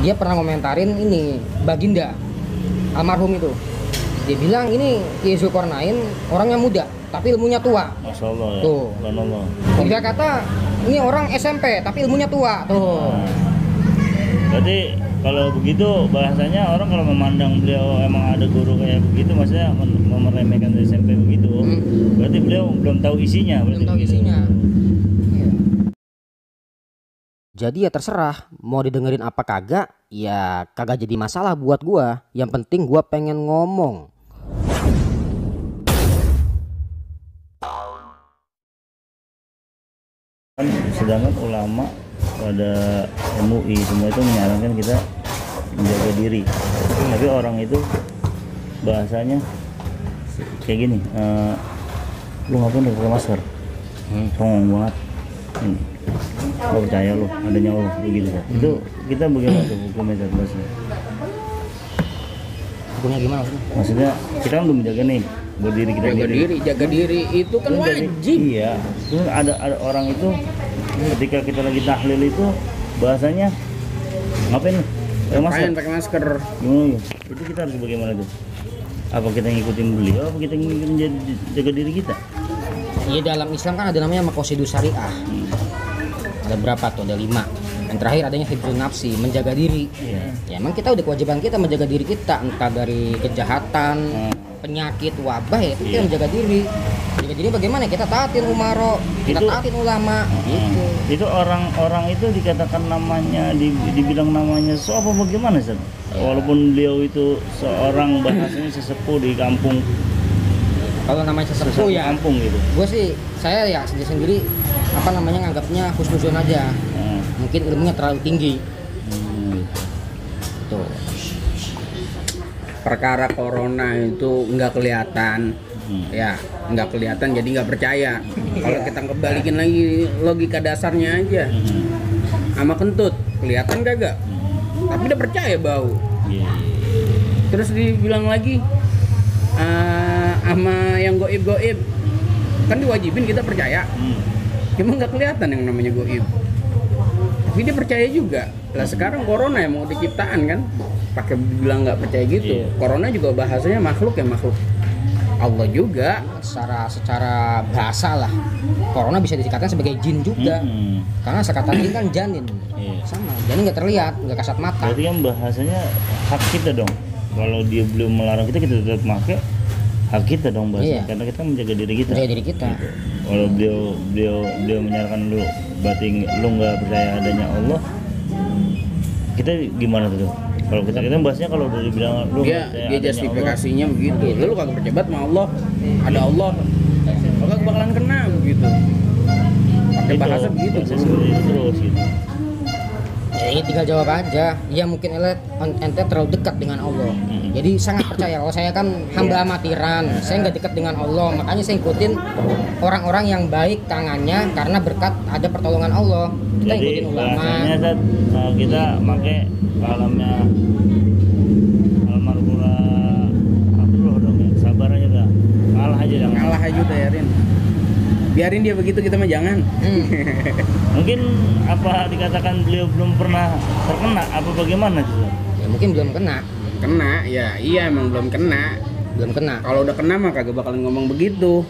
dia pernah komentarin ini Baginda almarhum itu. Dia bilang ini Kiai Zulkarnain orangnya muda tapi ilmunya tua. Masya Allah ya. Tuh. Allah. Dia kata ini orang SMP tapi ilmunya tua. Tuh. Berarti kalau begitu bahasanya orang kalau memandang beliau emang ada guru kayak begitu, maksudnya meremehkan SMP begitu, berarti beliau belum tahu isinya. Belum tahu isinya. Iya. Jadi ya terserah mau didengerin apa kagak, ya kagak jadi masalah buat gua. Yang penting gua pengen ngomong. Sedangkan ulama pada MUI semua itu menyarankan kita menjaga diri, tapi orang itu bahasanya kayak gini, lu ngapain udah pakai masker, songong banget, lo percaya lo adanya Allah begitu kan? Itu kita bagaimana tuh hukumnya bahasanya? Hukumnya gimana? Maksudnya kita kan belum menjaga nih buat diri kita jaga diri itu kan wajib. Iya, terus ada orang itu ketika kita lagi tahlil itu bahasanya ngapain nih? Pakai masker. Gimana? Itu kita harus bagaimana tuh? Apa kita ngikutin beliau? Apa kita ngikutin jaga diri kita? Iya, dalam Islam kan ada namanya maqasidus syariah. Ada berapa tuh? Ada 5. Yang terakhir adanya hifdzun nafsi, menjaga diri. Ya emang kita udah kewajiban kita menjaga diri kita, entah dari kejahatan, penyakit, wabah, ya itu kita menjaga diri. Jaga diri bagaimana? Kita taatin umaro, kita taatin ulama. Gitu. Itu orang-orang itu dikatakan namanya, dibilang namanya apa bagaimana Ustaz? Walaupun beliau itu seorang bahasanya sesepuh di kampung. Kalau namanya sesepuh ya kampung gitu. Gue sih, saya ya sendiri apa namanya nganggapnya husnuzon aja. Mungkin ilmunya terlalu tinggi. Tuh. Perkara corona itu nggak kelihatan, ya nggak kelihatan jadi nggak percaya. Kalau kita kebalikin lagi logika dasarnya aja, sama kentut kelihatan kagak, tapi udah percaya bau. Terus dibilang lagi sama yang goib kan diwajibin kita percaya, cuma nggak kelihatan yang namanya goib. Tapi dia percaya juga. Lah sekarang corona yang mau diciptaan kan, pakai bilang nggak percaya gitu. Corona juga bahasanya makhluk Allah juga. Secara bahasa lah, corona bisa dikatakan sebagai jin juga. Karena sekatan jin kan janin. Sama, janin nggak terlihat, nggak kasat mata. Berarti kan bahasanya hak kita dong. Kalau dia belum melarang kita tetap pakai, hak kita dong bahasanya. Karena kita menjaga diri kita. Menjaga diri kita. Gitu. Kalau beliau menyarankan lu, berarti lu nggak percaya adanya Allah, kita gimana tuh? Kalau kita bahasnya kalau udah dibilang lu dia justifikasinya Allah, begitu. Lu kagak percaya sama Allah, ada Allah, kagak bakalan kena begitu. Pakai bahasa begitu terus gitu. Ya tinggal jawab aja. Ya mungkin ente terlalu dekat dengan Allah. Jadi sangat percaya. Kalau saya kan hamba amatiran, saya nggak dekat dengan Allah. Makanya saya ikutin orang-orang yang baik tangannya karena berkat ada pertolongan Allah. Kita jadi, ikutin ulama. Bahasanya kita pakai kalamnya almarhumah Abdullah dong ya. Sabar aja dah. Ngalah aja udah Yarin. Biarin dia begitu, kita mah jangan. Mungkin apa dikatakan beliau belum pernah terkena apa bagaimana gitu? Ya mungkin belum kena. Ya iya emang belum kena. Kalau udah kena mah kagak bakalan ngomong begitu.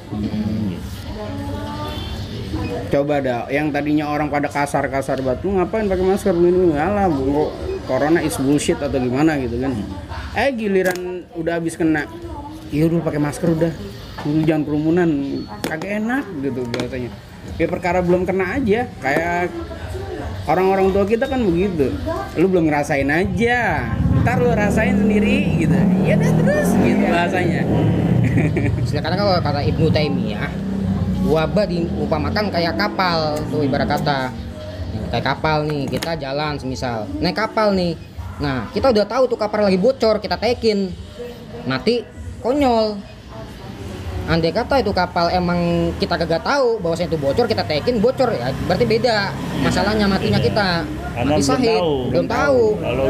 Coba dah, yang tadinya orang pada kasar batu ngapain pakai masker begini? Alah, corona is bullshit atau gimana gitu kan? Giliran udah habis kena, ya udah pakai masker udah. Dulu jangan kerumunan, kagak enak gitu biasanya. Kayak perkara belum kena aja, kayak orang-orang tua kita kan begitu. Lu belum ngerasain aja, ntar lu rasain sendiri gitu. Iya dah terus gitu bahasanya. Sekarang kalau kata Ibnu Taimiyah, wabah diumpamakan kayak kapal tuh ibarat kata. Kayak kapal nih, kita jalan semisal naik kapal nih. Nah kita udah tahu tuh kapal lagi bocor, kita tekin, mati konyol. Andai kata itu kapal emang kita kagak tahu bahwasanya itu bocor, kita tekin bocor ya berarti beda masalahnya, matinya kita. Karena mati sahid, belum tahu. Kalau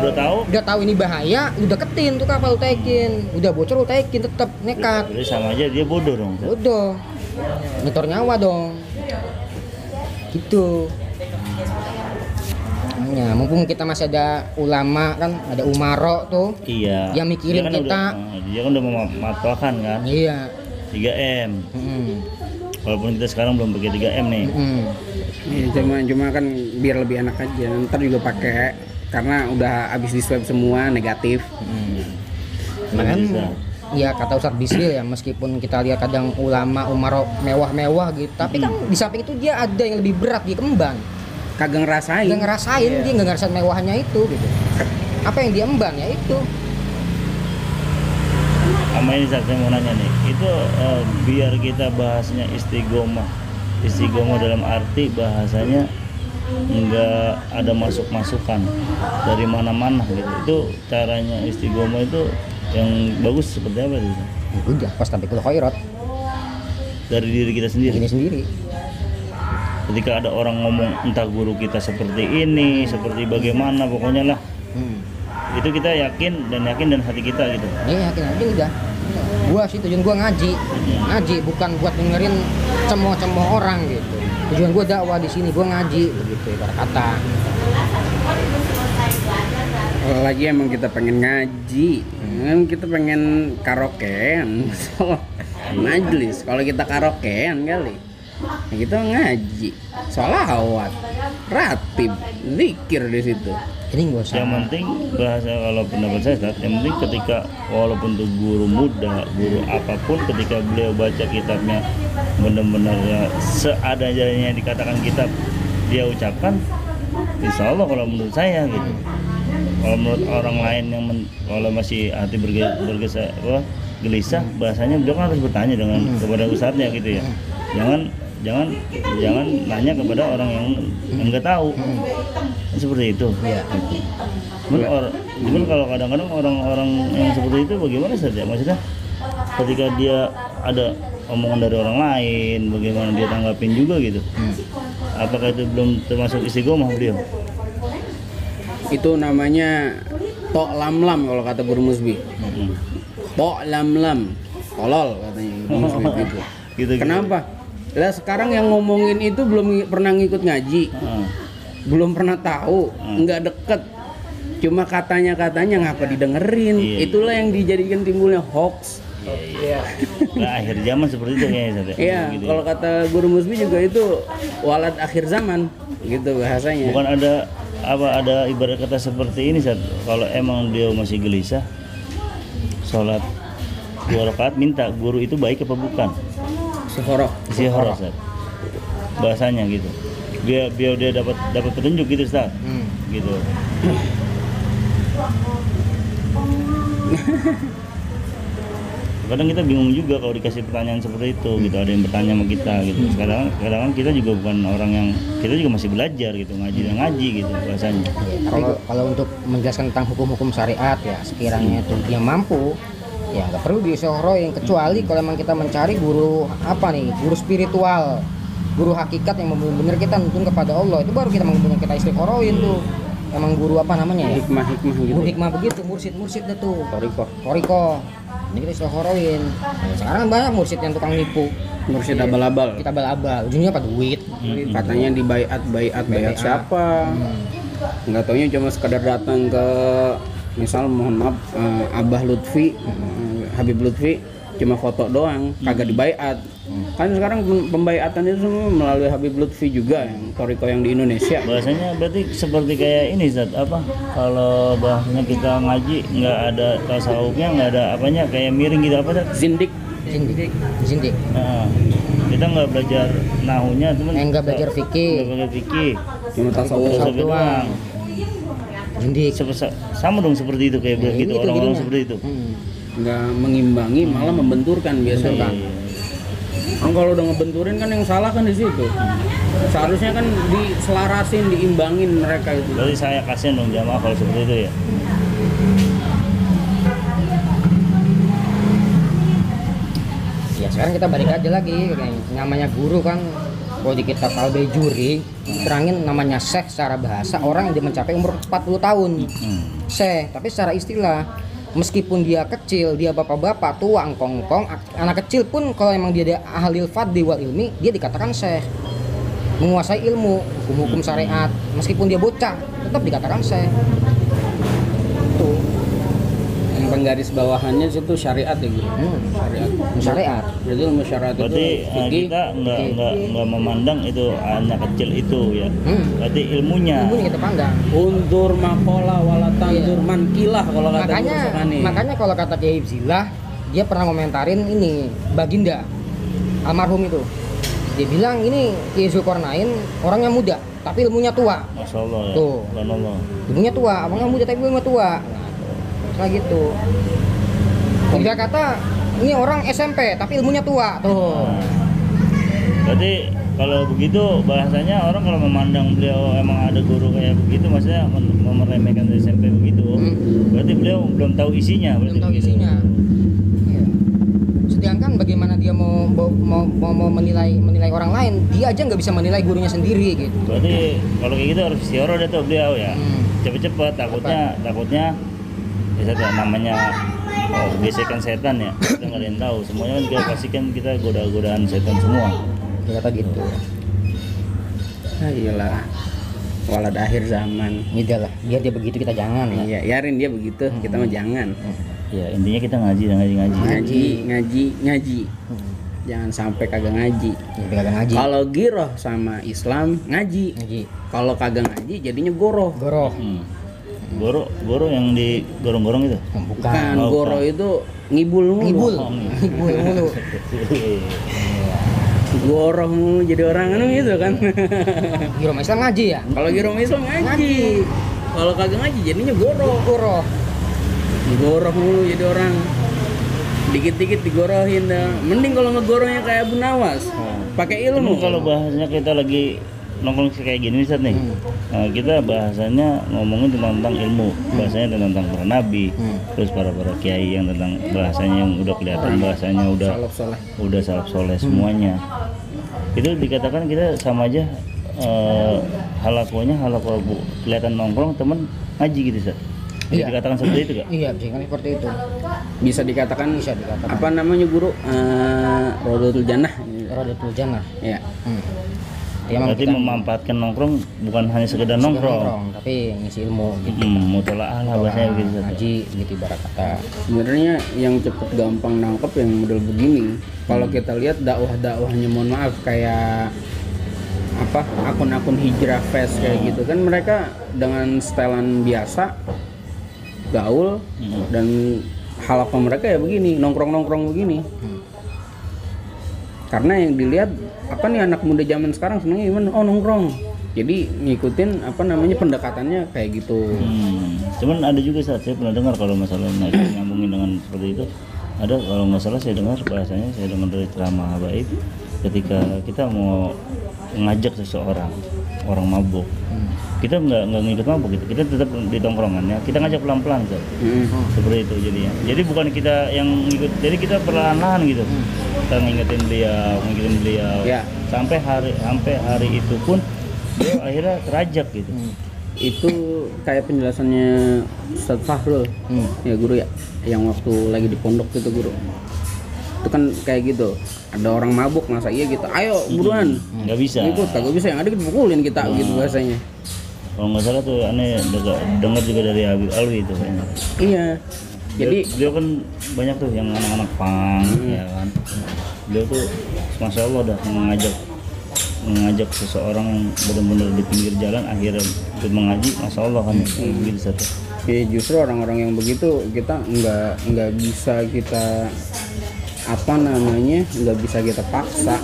udah tahu ini bahaya, udah ketin tuh kapal tekin, udah bocor lu tekin tetap nekat. Jadi sama aja dia bodoh dong. Bodoh. Nyetor nyawa dong. Gitu. Ya, mumpung kita masih ada ulama kan, ada umaro tuh. Iya. Yang mikirin Dia kan kita. Dia kan udah mematwakan kan. Iya. 3M. Mm. Walaupun kita sekarang belum pakai 3M nih. Mm. Ya, cuma kan biar lebih enak aja. Ntar juga pakai karena udah habis di swab semua negatif. Makanya Bisa. ya kata Ustadz Bisril ya, meskipun kita lihat kadang ulama umaro mewah-mewah gitu, tapi kan di samping itu dia ada yang lebih berat di kemban. Kagak ngerasain. Dia ngerasain, Iya. dia nggak ngerasain mewahnya itu gitu. Apa yang dia emban ya itu. Sama ini saya mau nanya nih, itu biar kita bahasnya istiqomah. Istiqomah dalam arti bahasanya nggak ada masuk-masukan dari mana-mana gitu. Itu caranya istiqomah itu yang bagus seperti apa itu? Udah pas tabiqul khairat Dari diri kita sendiri. ini sendiri. Ketika ada orang ngomong entah guru kita seperti ini, seperti bagaimana pokoknya lah. Itu kita yakin dan hati kita gitu. Iya, yakin udah. Gua sih tujuan gua ngaji. Ngaji bukan buat dengerin cemoh-cemoh orang gitu. Tujuan gua dakwah di sini, gua ngaji begitu ibarat kata. Lagi emang kita pengen ngaji, kan kita pengen karaokean, majelis. Kalau kita karaokean kali, ya kita ngaji, sholawat, ratib, zikir di situ. Ini gua Yang sama. penting bahasa kalau pendapat saya Ustaz, yang penting ketika walaupun tuh guru muda, guru apapun, ketika beliau baca kitabnya benar-benar ya, seadanya yang dikatakan kitab dia ucapkan, insya Allah kalau menurut saya gitu. Kalau menurut orang lain yang kalau masih hati gelisah, bahasanya beliau kan harus bertanya dengan kepada ustadznya gitu ya. Jangan nanya kepada orang yang nggak tahu. Seperti itu. Iya. Cuman kalau kadang-kadang orang-orang yang seperti itu bagaimana saja? Maksudnya ketika dia ada omongan dari orang lain, bagaimana dia tanggapin juga gitu. Apakah itu belum termasuk istiqomah beliau? Itu namanya tok lam lam kalau kata guru Musbi. Tok lam lam, tolol katanya guru Musbi gitu. Gitu. Kenapa? Lah sekarang yang ngomongin itu belum pernah ngikut ngaji. Belum pernah tahu, nggak deket, cuma katanya ngapa didengerin. Iya. Itulah yang dijadikan timbulnya hoax. Nah, akhir zaman seperti itu kayaknya Ustaz, ya? Iya, Gitu ya. kalau kata guru Musbi juga itu walad akhir zaman, gitu bahasanya. Bukan ada ibarat kata seperti ini Ustaz, kalau emang dia masih gelisah sholat 2 rakaat minta guru itu baik apa bukan? Sihoroh. Istihara Ustaz. Bahasanya gitu. Biar dia dapat petunjuk gitu Ustaz. Gitu. Kadang kita bingung juga kalau dikasih pertanyaan seperti itu gitu, ada yang bertanya sama kita gitu. Sekarang kadang kita juga bukan orang yang, kita juga masih belajar gitu, ngaji dan ngaji gitu bahasanya. Kalau untuk menjelaskan tentang hukum-hukum syariat ya sekiranya itu dia mampu, ya nggak perlu diisyorohin, kecuali kalau emang kita mencari guru apa nih, guru spiritual, guru hakikat yang benar-benar kita nuntun kepada Allah, itu baru kita benar kita istiqorohin tuh. Emang guru apa namanya ya? Hikmah-hikmah gitu. Guru hikmah begitu, mursid dah tuh. Toriko. Ini kita istiqorohin. Nah, sekarang banyak mursid yang tukang nipu. Mursyid abal-abal. Kita abal-abal, ujungnya apa duit. Katanya di bayat siapa? Nggak taunya cuma sekedar datang ke misal mohon maaf Abah Lutfi, Habib Lutfi cuma foto doang, kagak dibayat. Kan sekarang pembayatan itu semua melalui Habib Lutfi juga yang Toriko yang di Indonesia. Bahasanya berarti seperti kayak ini Zat, apa kalau bahasanya kita ngaji nggak ada tasawufnya, nggak ada apanya, kayak miring gitu apa Zat? Zindik. Zindik. Nah, kita nggak belajar nahunya, cuman Nggak belajar fikih. nggak belajar fikih, Cuma tasawuf. tasawuf doang. Zindik. Sama dong seperti itu kayak Ya, gitu, gitu orang-orang jadinya. seperti itu. Nggak mengimbangi, malah membenturkan biasanya. Kan kalau udah ngebenturin kan yang salah kan di situ. Seharusnya kan diselarasin, diimbangin mereka itu. Berarti saya kasihan dong jamaah kalau seperti itu ya. Ya sekarang kita balik aja lagi, kayak namanya guru kan, kalau di kitab Al-Baijuri terangin namanya syekh secara bahasa orang yang dia mencapai umur 40 tahun. Syekh, tapi secara istilah meskipun dia kecil, dia bapak-bapak, tua, angkong-angkong, anak kecil pun kalau emang dia ahli fadli wal ilmi, dia dikatakan syekh. menguasai ilmu hukum-hukum syariat, meskipun dia bocah tetap dikatakan syekh. Tuh. Yang penggaris bawahannya situ syariat ya gitu. Syariat. Syariat. Berarti ilmu syariat Berarti itu fikih. kita nggak memandang itu anak kecil itu ya. Berarti ilmunya. Ilmunya kita pandang. Undur makola wala tandur mankilah kalau kata Makanya Guru Sokani. makanya kalau kata Kiai Zilah, dia pernah komentarin ini Baginda almarhum itu. Dia bilang ini Kiai Zulkarnain orangnya muda tapi ilmunya tua. Masya Allah ya. Tuh. Subhanallah. Ilmunya tua, orangnya muda tapi ilmunya tua. Nah, kayak gitu. Dia kata ini orang SMP tapi ilmunya tua tuh. Nah, berarti kalau begitu bahasanya orang kalau memandang beliau emang ada guru kayak begitu, maksudnya meremehkan dari SMP begitu, berarti beliau belum tahu isinya. Belum Berarti tahu begitu. isinya. Iya. Sedangkan bagaimana dia mau menilai orang lain, dia aja nggak bisa menilai gurunya sendiri gitu. Berarti kalau kayak gitu harus istiqoroh deh tuh beliau ya. Cepet-cepet, takutnya bisa namanya gesekan setan ya. Kita nggak ada yang tahu. Semuanya kan kita pastikan kita goda-godaan setan semua. Dia kata gitu. Ah, iyalah. Walad akhir zaman. Udah lah, biar dia begitu kita jangan lah. Iya, yarin dia begitu, kita mah jangan. Ya intinya kita ngaji. Ngaji. Jangan sampai kagak ngaji. Ya, dia kagak ngaji. Kalau giroh sama Islam ngaji. Ngaji. Kalau kagak ngaji jadinya goroh. Goroh. Goro yang di gorong-gorong itu. Bukan, Oh, goroh itu ngibul mulu. Ngibul. Oh, Ngibul mulu. Goroh mulu jadi orang anu gitu kan. Di rumah Islam ngaji ya? Kalau giroh sama Islam ngaji. Kalau kagak ngaji jadinya goroh. Goroh. Digoroh mulu jadi orang. Dikit-dikit digorohin dah. Mending kalau ngegorohnya kayak Abu Nawas. Pakai ilmu. Cuman kalau bahasanya kita lagi nongkrong kayak gini Ustaz nih, kita bahasanya ngomongin tentang ilmu, bahasanya tentang para nabi, terus para kiai yang tentang bahasanya yang udah kelihatan bahasanya Salaf soleh. udah salaf soleh semuanya. Itu dikatakan kita sama aja halakonya kelihatan nongkrong temen ngaji gitu Ustaz. Bisa Iya. dikatakan seperti itu gak? Iya, bisa kan seperti itu. Bisa dikatakan apa namanya guru? Rodatul Jannah. Rodatul Jannah. Ya. Ya, emang Berarti kita memanfaatkan nongkrong bukan hanya sekedar nongkrong. tapi ngisi ilmu gitu. Mutolaah lah bahasanya begitu Ustaz. Ngaji gitu ibarat kata. Sebenarnya yang cepet gampang nangkep yang model begini. Kalau kita lihat dakwah-dakwahnya, mohon maaf, kayak apa akun-akun hijrah fest kayak gitu kan, mereka dengan setelan biasa gaul dan halaqah mereka ya begini, nongkrong-nongkrong begini. Karena yang dilihat apa nih anak muda zaman sekarang senengnya gimana? Oh nongkrong. Jadi ngikutin apa namanya pendekatannya kayak gitu. Cuman ada juga saat saya pernah dengar kalau masalah nyambungin dengan seperti itu, ada kalau nggak salah saya dengar bahasanya, saya dengar dari ceramah habaib ketika kita mau ngajak seseorang orang mabuk, kita nggak ngikut mabuk gitu, kita tetap di tongkrongannya, kita ngajak pelan-pelan Ustaz. Seperti itu jadinya. Jadi bukan kita yang ngikut, jadi kita perlahan-lahan gitu. Kita ngingetin beliau Ya. sampai hari itu pun beliau akhirnya terajak gitu. Itu kayak penjelasannya Ustadz Fahrul ya guru ya, yang waktu lagi di pondok gitu guru, itu kan kayak gitu, ada orang mabuk masa iya gitu, ayo buruan Nggak bisa. ikut, kagak bisa, yang ada kita pukulin kita gitu bahasanya. Kalau nggak salah tuh aneh dengar juga dari Habib Alwi itu kayaknya. Iya, jadi Beliau kan banyak tuh yang anak-anak pang ya kan. Beliau tuh masya Allah udah mengajak seseorang yang benar-benar di pinggir jalan akhirnya ikut mengaji, masya Allah kan begitu satu. ya justru orang-orang yang begitu kita nggak bisa kita apa namanya, nggak bisa kita paksa.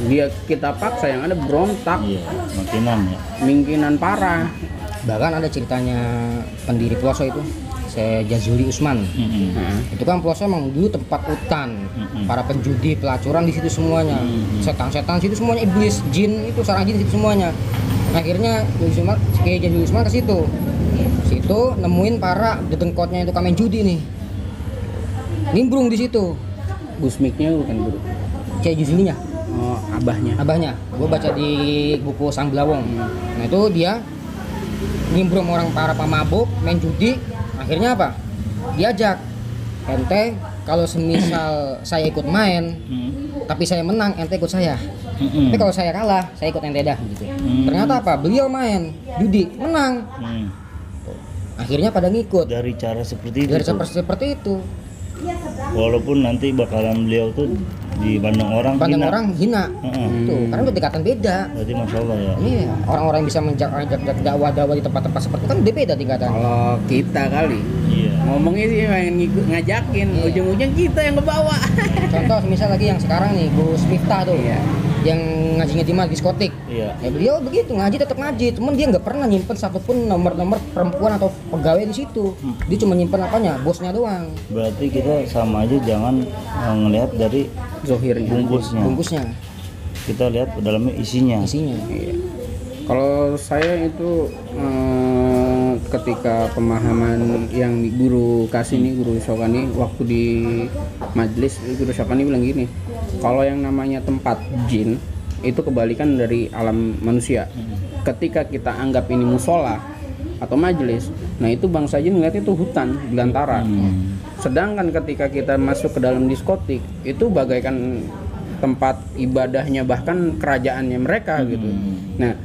Dia kita paksa yang ada berontak, Iya, makinan ya. mungkinan parah. Bahkan ada ceritanya pendiri Ploso itu, saya Jazuli Usman. Itu kan Ploso emang dulu tempat hutan, para penjudi, pelacuran di situ semuanya, setan-setan situ semuanya, iblis, jin itu, sarang jin di situ semuanya. Akhirnya kayak Jazuli Usman ke situ, nemuin para dedengkotnya itu kamen judi nih, nimbrung di situ. Gusmiknya bukan guru, Kayak Jazulinya, oh, abahnya. gue baca di buku Sang Blawong. Nah itu dia nimbrung orang para pemabuk, main judi. Akhirnya apa? Diajak, ente kalau semisal saya ikut main tapi saya menang, ente ikut saya. Tapi kalau saya kalah, saya ikut ente dah gitu. Ternyata apa? Beliau main judi, menang. Akhirnya pada ngikut. Dari cara seperti itu. Dari tuh. seperti itu. Walaupun nanti bakalan beliau tuh dipandang orang Pandang hina. orang hina. Heeh. Tuh, karena udah dekatan beda. Berarti masya Allah ya. Iya, orang-orang yang bisa menjak dakwah-dakwah di tempat-tempat seperti itu kan udah beda tingkatan. Kalau kita kali Iya. ngomongnya sih pengen ngajakin, Iya. ujung-ujung kita yang ngebawa. Contoh misal lagi yang sekarang nih, Gus Miftah tuh. Iya. Yang ngajinya di diskotik. Iya. Ya beliau begitu, ngaji tetap ngaji, cuman dia nggak pernah nyimpen satupun nomor-nomor perempuan atau pegawai di situ. Dia cuma nyimpen apanya, bosnya doang, Berarti kita sama aja jangan ngelihat dari Zohirnya. bungkusnya, Kita lihat dalamnya isinya. isinya. Iya. Kalau saya itu ketika pemahaman yang guru kasih nih, guru Syokani waktu di majelis, guru Syokani bilang gini, kalau yang namanya tempat jin itu kebalikan dari alam manusia. Ketika kita anggap ini musola atau majelis, nah itu bangsa jin ngeliat itu hutan belantara. Sedangkan ketika kita masuk ke dalam diskotik, itu bagaikan tempat ibadahnya, bahkan kerajaannya mereka gitu. Nah,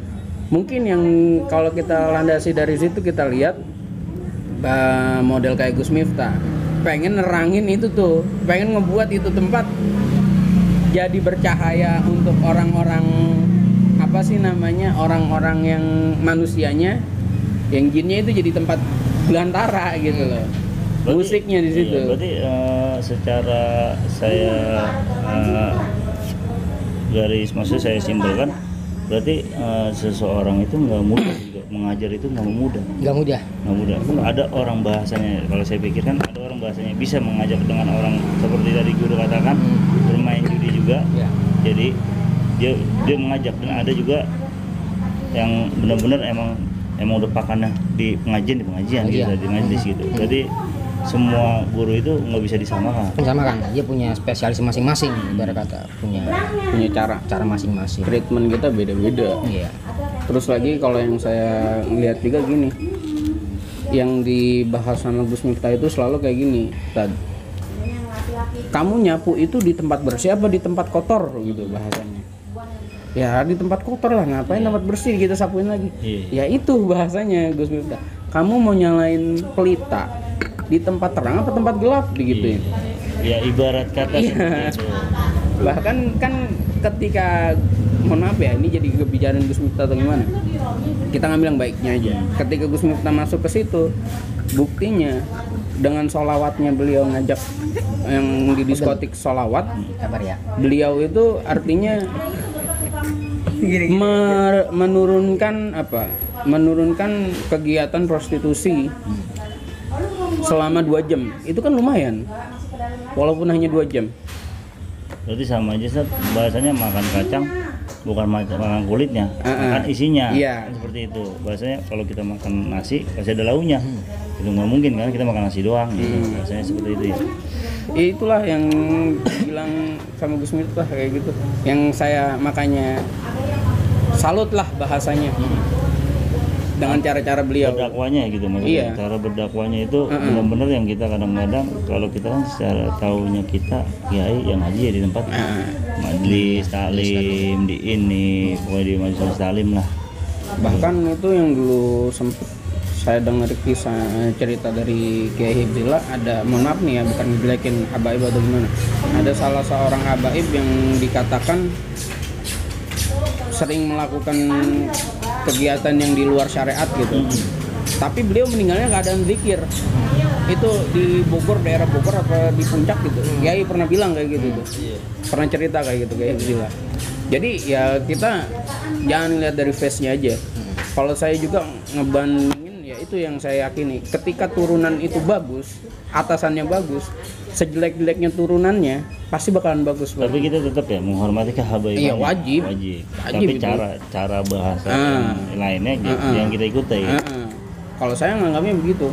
mungkin yang kalau kita landasi dari situ kita lihat model kayak Gus Miftah pengen nerangin itu tuh, pengen ngebuat itu tempat jadi bercahaya untuk orang-orang apa sih namanya, orang-orang yang manusianya, yang jinnya itu jadi tempat belantara gitu loh. Musiknya di situ. Iya, berarti secara saya garis maksud saya simpulkan, berarti seseorang itu nggak mudah juga, mengajar itu nggak mudah. Nggak mudah. Nggak mudah. Ada orang bahasanya, kalau saya pikirkan ada orang bahasanya bisa mengajar dengan orang seperti tadi guru katakan bermain judi juga. Ya. Jadi dia mengajak, dan ada juga yang benar-benar emang udah pakannya di pengajian gitu, di majelis gitu. Jadi semua guru itu nggak bisa disamakan. Sama kan, dia punya spesialis masing-masing, ibarat kata punya cara masing-masing. Treatment kita beda-beda. Iya. Terus lagi kalau yang saya lihat juga gini, yang dibahas sama Gus Miftah itu selalu kayak gini, Tad, kamu nyapu itu di tempat bersih apa di tempat kotor gitu bahasanya. Ya di tempat kotor lah, ngapain tempat bersih kita sapuin lagi. Ya itu bahasanya Gus Miftah. Kamu mau nyalain pelita di tempat terang apa tempat gelap digituin. Ya ibarat kata seperti itu. Bahkan kan ketika, mohon maaf ya, ini jadi kebijakan Gus Miftah atau gimana, kita ngambil yang baiknya aja. Ketika Gus Miftah masuk ke situ, buktinya dengan solawatnya beliau ngajak yang di diskotik solawat, Kabar ya. beliau itu artinya menurunkan apa? Menurunkan kegiatan prostitusi selama 2 jam. Itu kan lumayan, walaupun hanya 2 jam. Berarti sama aja Sat, bahasanya makan kacang bukan makan kulitnya, makan isinya. Iya. Seperti itu. Bahasanya kalau kita makan nasi pasti ada launya. Itu nggak mungkin kan kita makan nasi doang gitu. Bahasanya seperti itu ya. Itulah yang bilang sama Gus Miftah kayak gitu. Yang saya makanya salut lah bahasanya. Dengan cara-cara beliau. Berdakwanya gitu maksudnya. Iya. Cara berdakwanya itu benar-benar yang kita kadang-kadang kalau kita kan secara taunya kita kiai yang ngaji ya di tempat majelis taklim di ini, pokoknya di majelis taklim lah. Bahkan itu yang dulu sempet saya dengar kisah cerita dari Kiai Hibzillah, ada, mohon maaf nih ya, bukan ngejelekin habaib atau gimana, ada salah seorang habaib yang dikatakan sering melakukan kegiatan yang di luar syariat gitu, tapi beliau meninggalnya keadaan zikir. Itu di Bogor, daerah Bogor apa di Puncak gitu. Kiai pernah bilang kayak gitu tuh. Pernah cerita kayak gitu kayak Hibzillah. Jadi ya kita jangan lihat dari face-nya aja. Kalau saya juga ngebandingin, ya itu yang saya yakini, ketika turunan itu bagus, atasannya bagus, sejelek-jeleknya turunannya pasti bakalan bagus. Tapi kita tetap ya menghormati kehabaiban. Iya, wajib. Tapi itu. cara bahasa lainnya yang kita ikuti ya. Kalau saya nganggapnya begitu.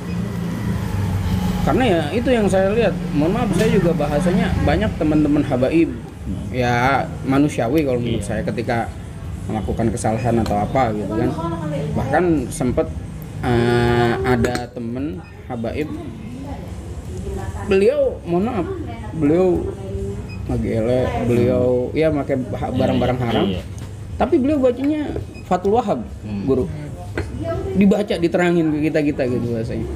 Karena ya itu yang saya lihat. Mohon maaf, saya juga bahasanya banyak teman-teman habaib. Ya manusiawi kalau menurut saya, ketika melakukan kesalahan atau apa gitu kan. Bahkan sempet ada temen habaib beliau mohon maaf, beliau ngegele, beliau ya pakai barang-barang haram. Iya. Tapi beliau bacanya Fathul Wahab, guru. Dibaca, diterangin ke kita gitu bahasanya.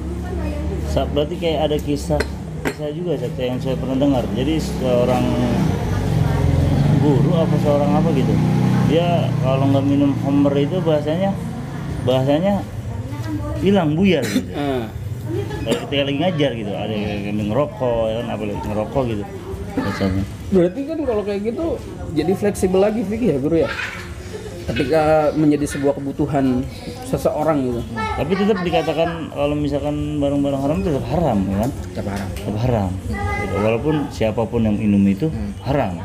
Berarti kayak ada kisah juga yang saya pernah dengar. Jadi seorang guru apa seorang apa gitu, dia kalau nggak minum homer itu bahasanya hilang buyar gitu. Ketika lagi ngajar gitu, ada yang ngerokok ya kan, apalagi ngerokok gitu biasanya. Berarti kan kalau kayak gitu jadi fleksibel lagi fikih ya guru ya. Ketika menjadi sebuah kebutuhan seseorang gitu. Tapi tetap dikatakan kalau misalkan barang-barang haram tetap haram ya kan? Tetap haram. Gitu. Walaupun siapapun yang minum itu haram.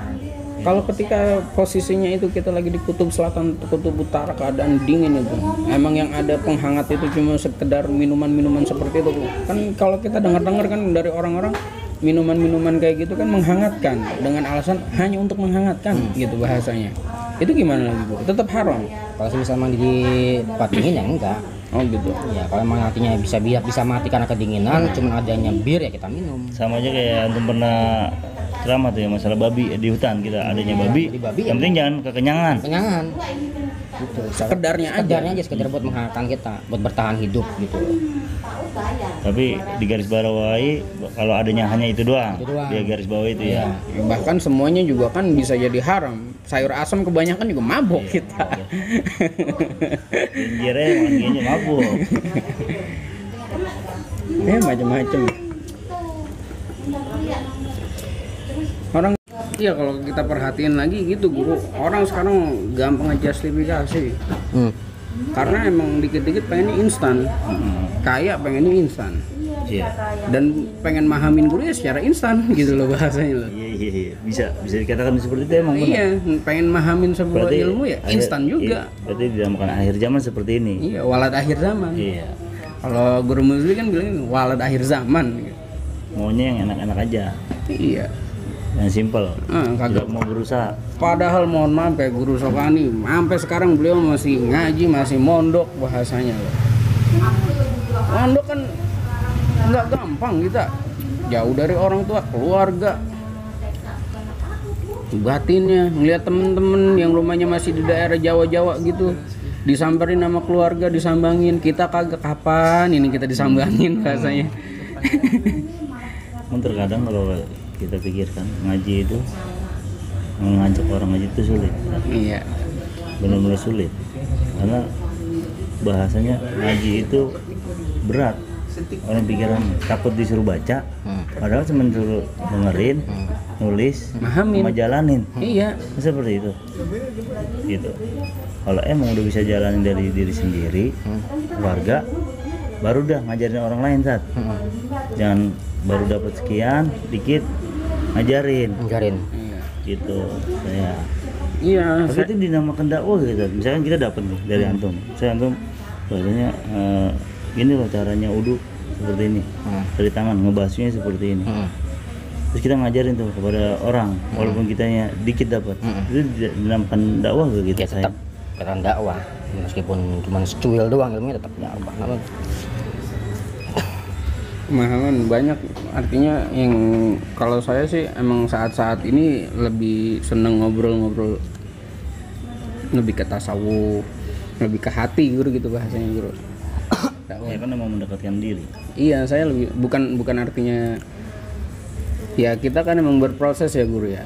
Kalau ketika posisinya itu kita lagi di kutub selatan, kutub utara, keadaan dingin itu, emang yang ada penghangat itu cuma sekedar minuman-minuman seperti itu. Kan kalau kita dengar-dengar kan dari orang-orang minuman-minuman kayak gitu kan menghangatkan dengan alasan hanya untuk menghangatkan gitu bahasanya. Itu gimana lagi Bu? Tetap haram. Kalau misalnya mandi di tempat dingin ya enggak. Oh gitu. Ya kalau emang nantinya bisa mati karena kedinginan, cuma adanya bir ya kita minum. Sama aja kayak antum pernah ceramah tuh ya masalah babi di hutan, kita adanya babi. Yang penting jangan kekenyangan. Kenyangan. Gitu. Sekedarnya aja. Sekedar buat menghangatkan kita, buat bertahan hidup gitu. Tapi di garis bawahi kalau adanya hanya itu doang. Dia garis bawah itu ya. Bahkan semuanya juga kan bisa jadi haram. Sayur asam kebanyakan juga mabuk kita. Jinjirnya wanginya mabuk. Macam-macam. Orang iya kalau kita perhatiin lagi gitu guru, orang sekarang gampang justifikasi. Karena emang dikit-dikit pengennya instan. Kayak pengennya instan. Iya. Dan pengen mahamin guru ya secara instan gitu loh bahasanya loh. Iya. Bisa dikatakan seperti itu emang benar. Iya, pengen mahamin sebuah ilmu ya instan juga. Iya, berarti dinamakan akhir zaman seperti ini. Iya, walad akhir zaman. Iya. Kalau guru Musli kan bilang walad akhir zaman gitu. Maunya yang enak-enak aja. Iya. Yang simpel. Kagak Tidak mau berusaha. Padahal mohon maaf kayak guru Sokani, sampai sekarang beliau masih ngaji, masih mondok bahasanya loh. Mondok kan nggak gampang kita, jauh dari orang tua, keluarga. Batinnya ngeliat temen-temen yang rumahnya masih di daerah Jawa-Jawa gitu, disamperin sama keluarga, disambangin, kita kagak kapan ini kita disambangin bahasanya. Terkadang kalau kita pikirkan ngaji itu mengajak orang ngaji itu sulit. Iya. Benar-benar sulit karena bahasanya ngaji itu berat. Orang pikiran takut disuruh baca, padahal cuma disuruh dengerin, nulis, Mahamin. sama jalanin. Iya. Seperti itu. Gitu. Kalau emang udah bisa jalanin dari diri sendiri, keluarga, baru dah ngajarin orang lain saat. Jangan baru dapat sekian, dikit ngajarin. Gitu. Iya. Tapi itu dinamakan dakwah gitu. Misalkan kita dapat nih dari antum. Antum bahasanya gini loh caranya wudu seperti ini. Dari tangan ngebasuhnya seperti ini. Terus kita ngajarin tuh kepada orang walaupun kitanya dikit dapat. Itu dinamakan dakwah gitu. Ya tetap keren dakwah. Meskipun cuma secuil doang ilmunya tetap dakwah. Pemahaman banyak, artinya yang kalau saya sih emang saat-saat ini lebih seneng ngobrol-ngobrol lebih ke tasawuf, lebih ke hati guru gitu bahasanya guru. Ya kan emang mendekatkan diri. Iya, saya lebih bukan artinya ya kita kan emang berproses ya guru ya.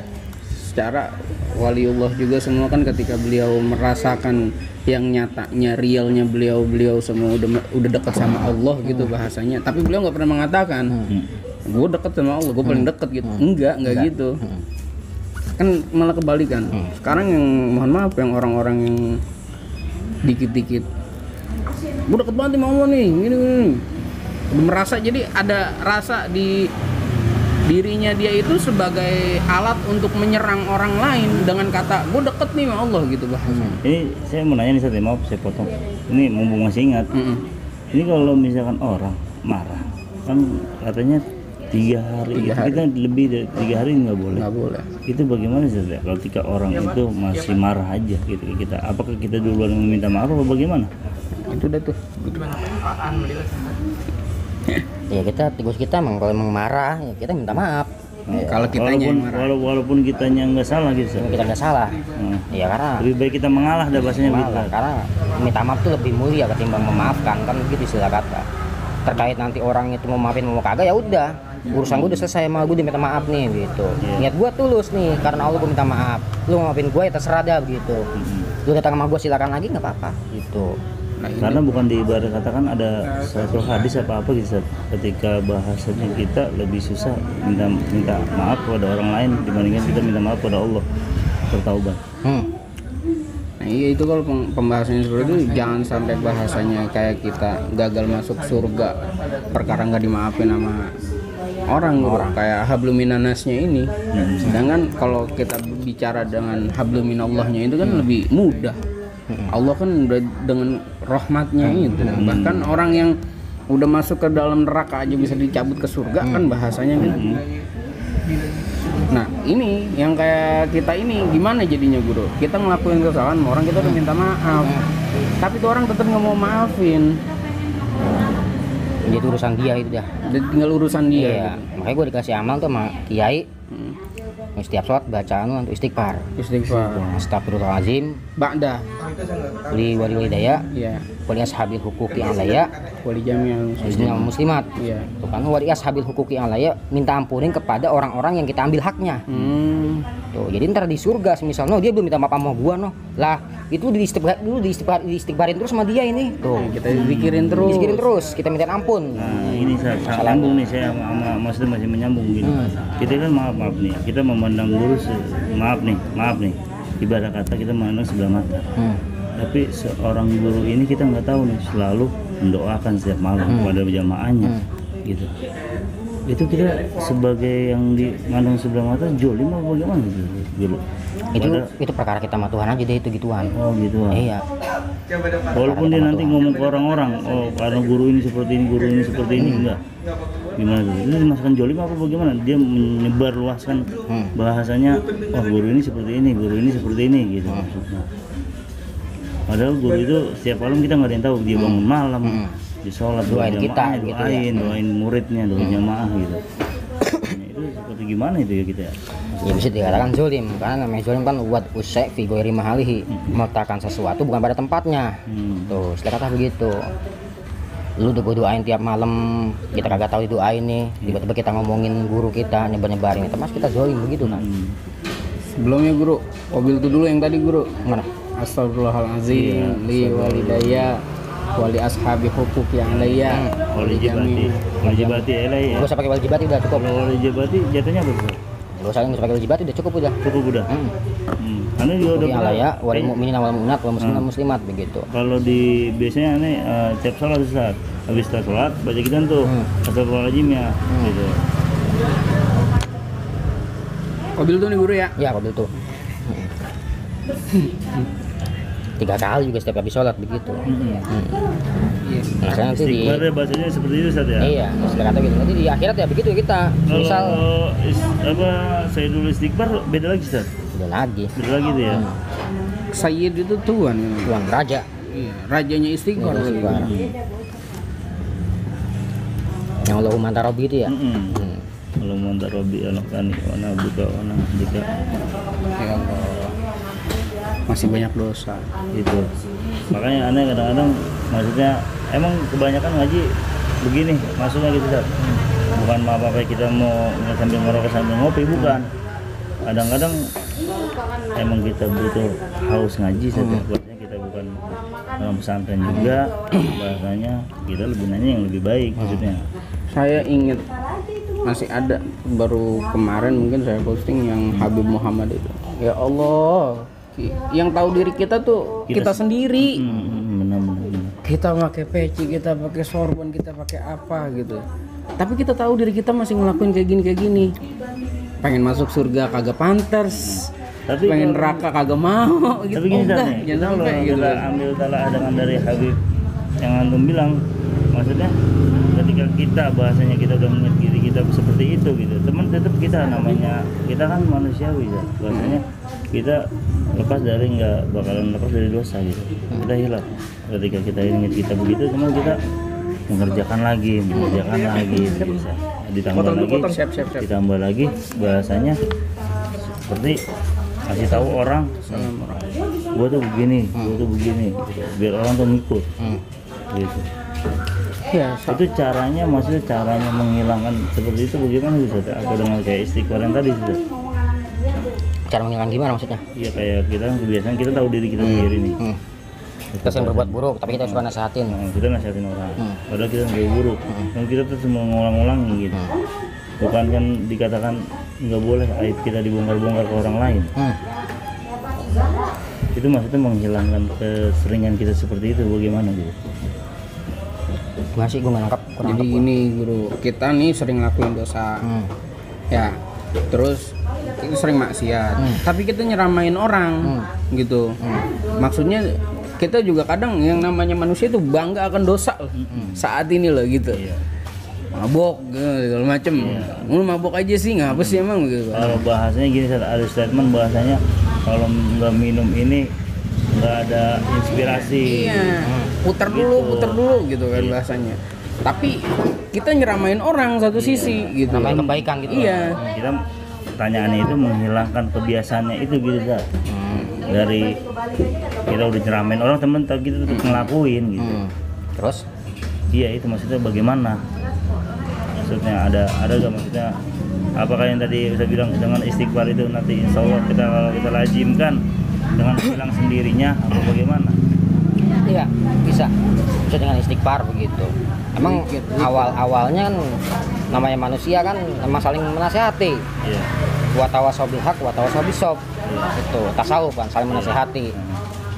Secara waliullah juga semua kan ketika beliau merasakan yang nyatanya realnya beliau semua udah dekat sama Allah gitu bahasanya, tapi beliau nggak pernah mengatakan gue dekat sama Allah, gue paling dekat gitu. Enggak gitu kan, malah kebalikan. Sekarang yang mohon maaf yang orang-orang yang dikit-dikit gue deket banget sama Allah nih gini. Udah merasa, jadi ada rasa di dirinya dia itu sebagai alat untuk menyerang orang lain dengan kata gue deket nih sama Allah gitu bahasanya. Ini saya mau nanya nih Sat, maaf saya potong. Ini mumpung masih ingat. Ini kalau misalkan orang marah kan katanya 3 hari. Kita lebih dari 3 hari nggak boleh. Itu bagaimana sih kalau ketika orang itu masih marah aja gitu kita, apakah kita duluan meminta maaf atau bagaimana? Itu udah tuh Ya kita tugas kita emang kalau emang marah ya kita minta maaf. Kalau kitanya yang marah. Walaupun kitanya nggak salah gitu. Ustaz. Kita nggak salah. Nah, Ya karena lebih baik kita mengalah dah bahasanya gitu. malah, karena minta maaf tuh lebih mulia ketimbang memaafkan kan gitu istilah kata. Terkait nanti orang itu mau maafin mau kagak ya udah, urusan gue udah selesai, sama gue udah minta maaf nih gitu. Niat gue tulus nih, karena Allah gue minta maaf. Lu maafin gue ya terserah dah begitu. Lu datang sama gue silakan lagi nggak apa-apa gitu. Karena bukan di ibarat katakan ada satu hadis apa gitu Ustaz. Ketika bahasanya kita lebih susah minta maaf kepada orang lain dibandingkan kita minta maaf kepada Allah bertaubat. Nah iya itu kalau pembahasannya seperti itu, jangan sampai bahasanya kayak kita gagal masuk surga perkara nggak dimaafin sama orang. Kayak habluminanasnya ini. Sedangkan kalau kita bicara dengan habluminallahnya itu kan lebih mudah. Allah kan udah dengan rahmatnya itu. Bahkan orang yang udah masuk ke dalam neraka aja bisa dicabut ke surga kan bahasanya gitu. Nah ini yang kayak kita ini gimana jadinya Guru? Kita ngelakuin kesalahan sama orang, kita udah minta maaf, tapi tuh orang tetap nggak mau maafin. Jadi urusan dia itu dah. Jadi tinggal urusan dia. Iya. Gitu. Makanya gue dikasih amal tuh sama kiai. Setiap sholat bacaan untuk istighfar. Istighfar. Astagfirullahaladzim. Ba'da. Li wali walidaya. Iya. Wali ashabil hukuki alaya. Wali jami'al Muslimah muslimat. Iya. Tuh kan wali ashabil hukuki alaya, minta ampunin kepada orang-orang yang kita ambil haknya. Tuh, jadi ntar di surga semisal no dia belum minta maaf sama gua no. Lah, itu diistighfarin terus sama dia ini. Tuh, Kita dipikirin terus. dipikirin terus, kita minta ampun. Nah ini saya sambung nih, saya sama Mas masih menyambung gini. Kita kan maaf nih, kita memandang guru maaf nih. Ibarat kata kita memandang sebelah mata. Tapi seorang guru ini kita nggak tahu nih, selalu mendoakan setiap malam kepada jamaahnya, gitu. Itu kita sebagai yang dimandang sebelah mata jolim apa bagaimana gitu guru? Itu perkara kita sama Tuhan aja deh, itu gituan. Oh gitu. Iya. Walaupun dia nanti ngomong ke orang-orang, oh karena guru ini seperti ini, guru ini seperti ini, enggak. Gimana tuh? Itu dimasukkan jolim apa bagaimana? Dia menyebar luaskan bahasanya, oh guru ini seperti ini, guru ini seperti ini gitu maksudnya. Padahal guru itu setiap malam kita nggak ada yang tahu, dia bangun malam, di sholat, Doain kita, doain, gitu ya. doain muridnya, doain jamaah gitu. Nah, itu seperti gimana itu ya kita? Ya bisa dikatakan zolim, karena namanya zolim kan buat usai fi ghairi mahalihi, meletakkan sesuatu bukan pada tempatnya. Tuh, istilah kata begitu. Lu udah gue doain tiap malam, kita kagak tahu didoain nih, tiba-tiba kita ngomongin guru kita, nyebar-nyebarin itu, mas kita zolim begitu kan. Sebelumnya Guru, mobil itu dulu yang tadi Guru. Mana? Astagfirullahaladzim, li walidaya, wali ashabi hukuk yang alaya, Wali jibati elai ya. Gak usah pakai wajibati udah cukup. Kalau wali jibati jatuhnya apa? Gak usah pakai wajibati udah cukup udah. Cukup udah. Karena juga udah Yang alaya, wali mukminin wal mu'minat wal muslimin muslimat begitu. kalau di biasanya nih tiap salat Ustaz, habis salat baca kita tuh astagfirullahaladzim ya gitu. mobil tuh nih Guru ya. Ya kalau itu 3 kali juga setiap habis sholat begitu. Nah, saya nanti di Istighfar bahasanya seperti itu Ustaz ya. iya, istilah kata gitu. Nanti di akhirat ya begitu kita. Misal Kalau saya dulu istighfar beda lagi Ustaz. udah lagi Beda lagi tuh ya. Sayyid itu tuan. tuan raja. Iya, rajanya istighfar. Istighfar. Yang Allahumma anta rabbi itu ya. Kalau mau robi anak kani wana buka wana jika Ya Allah. Masih banyak dosa. itu. Makanya aneh kadang-kadang maksudnya emang kebanyakan ngaji begini masuknya gitu Ustaz. Bukan apa-apa kita mau sambil ngerokok sambil ngopi, bukan. Kadang-kadang emang kita butuh haus ngaji setiap buatnya, kita bukan orang pesantren juga, bahasanya kita lebih nanya yang lebih baik maksudnya. Saya ingat masih ada baru kemarin mungkin saya posting yang Habib Muhammad itu. Ya Allah, yang tahu diri kita tuh kita sendiri. Benar-benar. Kita pakai peci, kita pakai sorban, kita pakai apa gitu. Tapi kita tahu diri kita masih ngelakuin kayak gini. Pengen masuk surga kagak pantas. Tapi Pengen neraka kagak mau gitu. Tapi gini Udah, Ustaz nih, kita jangan kalau sampai gitu. kita ambil talah dengan dari Habib yang antum bilang, maksudnya ketika kita bahasanya kita udah mengingat diri kita seperti itu gitu, teman tetap kita namanya kita kan manusiawi ya, bahasanya kita nggak bakalan lepas dari dosa gitu, kita hilang ketika kita ingat kita begitu, teman kita mengerjakan lagi bisa. Ditambah lagi, Siap. ditambah lagi bahasanya seperti kasih tahu orang, gua tuh begini, gitu. Biar orang tuh ngikut, gitu. Ya, Itu caranya, maksudnya caranya menghilangkan seperti itu bagaimana Ustaz? Apa dengan kayak istighfar yang tadi Ustaz? Cara menghilangkan gimana maksudnya? Iya kayak kita kebiasaan kita tahu diri kita sendiri nih. Kita sering berbuat buruk tapi kita suka nasehatin. Nah, kita nasihatin orang, padahal kita nggak buruk, dan kita tuh cuma ngulang-ulangi gitu. Bukan kan dikatakan nggak boleh aib kita dibongkar-bongkar ke orang lain. Itu maksudnya menghilangkan keseringan kita seperti itu bagaimana gitu? Masih gue nggak nangkap. kurang jadi nangkep. ini guru, kita nih sering ngelakuin dosa. Ya, terus kita sering maksiat. Tapi kita nyeramain orang gitu. Maksudnya kita juga kadang yang namanya manusia itu bangga akan dosa loh. Saat ini loh gitu. Mabok segala macem. Lu mabok aja sih, ngapa sih emang gitu. Kalau bahasanya gini, ada statement bahasanya kalau nggak minum ini nggak ada inspirasi. Iya, putar dulu gitu kan bahasanya. Tapi kita nyeramain orang satu sisi gitu. Namanya kebaikan gitu. Iya. Kita pertanyaannya itu menghilangkan kebiasaannya itu gitu Zat. Dari kita udah ceramain orang temen tapi kita tetap ngelakuin gitu. Terus Iya itu maksudnya bagaimana? Maksudnya ada gak maksudnya? Apakah yang tadi saya bilang dengan istighfar itu nanti insya Allah kita kalau kita lazimkan dengan hilang sendirinya atau bagaimana? iya bisa dengan istighfar begitu. Emang awalnya kan namanya manusia kan emang saling menasehati. Iya. Wa tawasau bil haq wa tawasau bis sabr. Itu tasawuf kan, saling menasehati.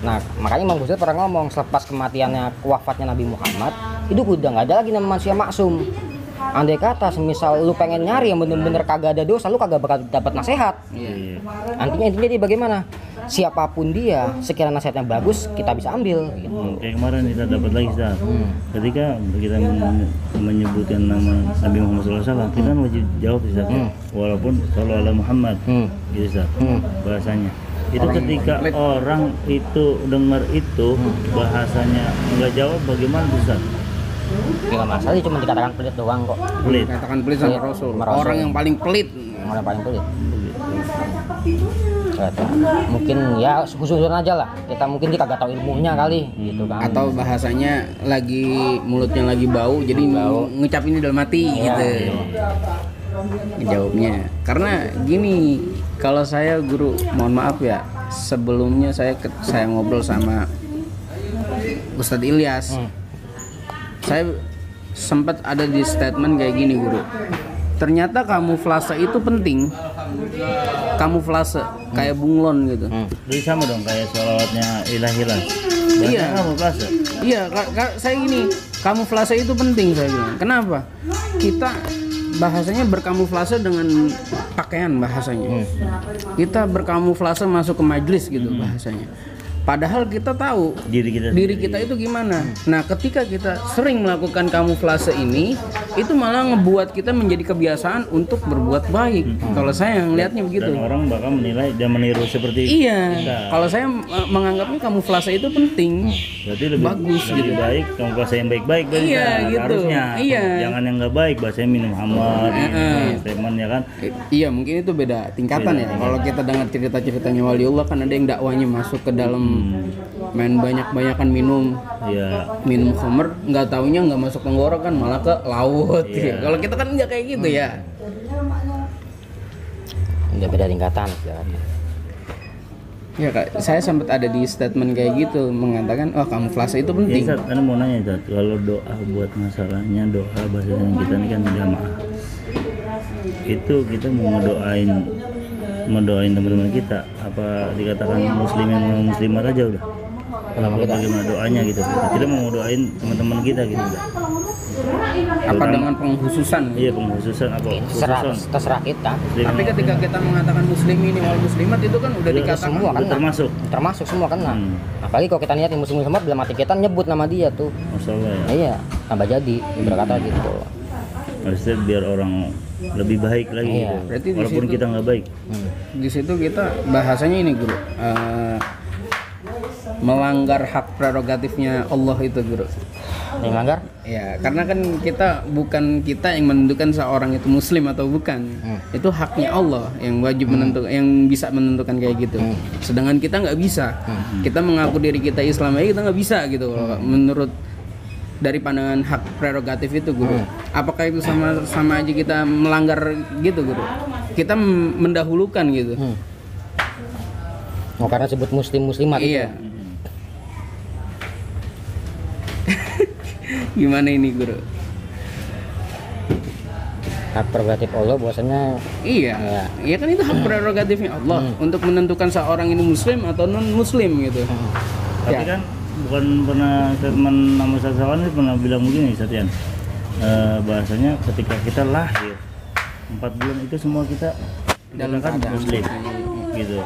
Nah, makanya Imam Ghazali pernah ngomong selepas kematiannya, wafatnya Nabi Muhammad, itu udah nggak ada lagi nama manusia maksum. Andai kata semisal lu pengen nyari yang bener-bener kagak ada dosa, lu kagak bakal dapat nasihat. Iya. Intinya jadi bagaimana? Siapapun dia, sekiranya nasihatnya bagus, kita bisa ambil. Gitu. Kayak kemarin kita dapat lagi Ustaz. Ketika kita menyebutkan nama Nabi Muhammad SAW, kita kan wajib jawab Ustaz. Walaupun Sallallahu Alaihi Muhammad, gitu Ustaz. Bahasanya. Itu ketika orang itu dengar itu bahasanya nggak jawab, bagaimana Ustaz? Ya nggak masalah, cuma dikatakan pelit doang kok. Pelit. Katakan pelit sama Pelit Rasul. sama Rasul. Orang yang paling pelit. Orang yang paling pelit. Gitu. Mungkin ya khusus-khususan aja lah. Kita mungkin dia kagak tahu ilmunya kali, gitu kan. Atau bahasanya lagi mulutnya lagi bau, jadi ngucapinnya dalam hati gitu. Jawabnya. Karena gini, kalau saya guru, mohon maaf ya, sebelumnya saya ngobrol sama Ustadz Ilyas. Saya sempat ada di statement kayak gini guru. Ternyata kamuflase itu penting. Kamuflase kayak bunglon gitu. Jadi sama dong kayak sholawatnya ilah-ilah. Iya. Kamuflase. Iya, saya gini, kamuflase itu penting saya bilang. Kenapa? Kita bahasanya berkamuflase dengan pakaian bahasanya. Kita berkamuflase masuk ke majelis gitu bahasanya. Padahal kita tahu diri kita itu gimana. Nah, ketika kita sering melakukan kamuflase ini, itu malah ngebuat kita menjadi kebiasaan untuk berbuat baik. Kalau saya ngelihatnya begitu. Dan orang bakal menilai dan meniru seperti Iya. kita. Kalau saya menganggapnya kamuflase itu penting. Berarti lebih bagus lebih gitu. baik kamuflase yang baik-baik kan? Iya, gitu. Harusnya. Iya. Jangan yang nggak baik, bahasanya minum hamar, statement ya kan. Iya, mungkin itu beda tingkatan ya. Kalau kita dengar cerita-ceritanya waliullah kan ada yang dakwanya masuk ke dalam main banyak-banyakan minum khamr, nggak taunya nggak masuk tenggorokan malah ke laut. Kalau kita kan nggak kayak gitu ya. Udah beda tingkatan. Ya Kak, saya sempat ada di statement kayak gitu mengatakan, oh kamuflase itu penting. Ya, Zat, mau nanya Zat, kalau doa buat masalahnya, doa bahasanya kita ini kan jamaah. Itu kita mau ngedoain teman-teman kita, apa dikatakan muslim yang muslimat aja udah? Apa bagaimana doanya gitu? Kita mau doain teman-teman kita gitu. Apa dengan pengkhususan? Iya, pengkhususan apa? Terserah kita. Tapi ketika kita mengatakan muslim ini wal muslimat itu kan udah dikatakan semua kan termasuk semua kan. Apalagi kalau kita niat muslim muslimat dalam hati kita nyebut nama dia tuh. Masalah ya. Iya, tambah jadi berkata gitu. Maksudnya biar orang lebih baik lagi gitu. Berarti Walaupun kita nggak baik. Di situ kita bahasanya ini guru, melanggar hak prerogatifnya Allah itu guru. Yang melanggar? Ya, karena kan bukan kita yang menentukan seorang itu muslim atau bukan. Itu haknya Allah yang wajib menentukan, yang bisa menentukan kayak gitu. Sedangkan kita nggak bisa. Kita mengaku diri kita Islam aja kita nggak bisa gitu. Kalau menurut dari pandangan hak prerogatif itu, Guru. Apakah itu sama aja kita melanggar gitu, Guru? Kita mendahulukan gitu. Oh, karena sebut muslimat Iya. Gimana ini, Guru? hak prerogatif Allah bahwasanya Iya, ya kan itu hak prerogatifnya Allah untuk menentukan seorang ini muslim atau non muslim gitu. Tapi Ya. kan bukan pernah statement nama sasawan itu pernah bilang begini, Satian. Bahasanya ketika kita lahir 4 bulan itu semua kita Dalam dikatakan keadaan muslim gitu.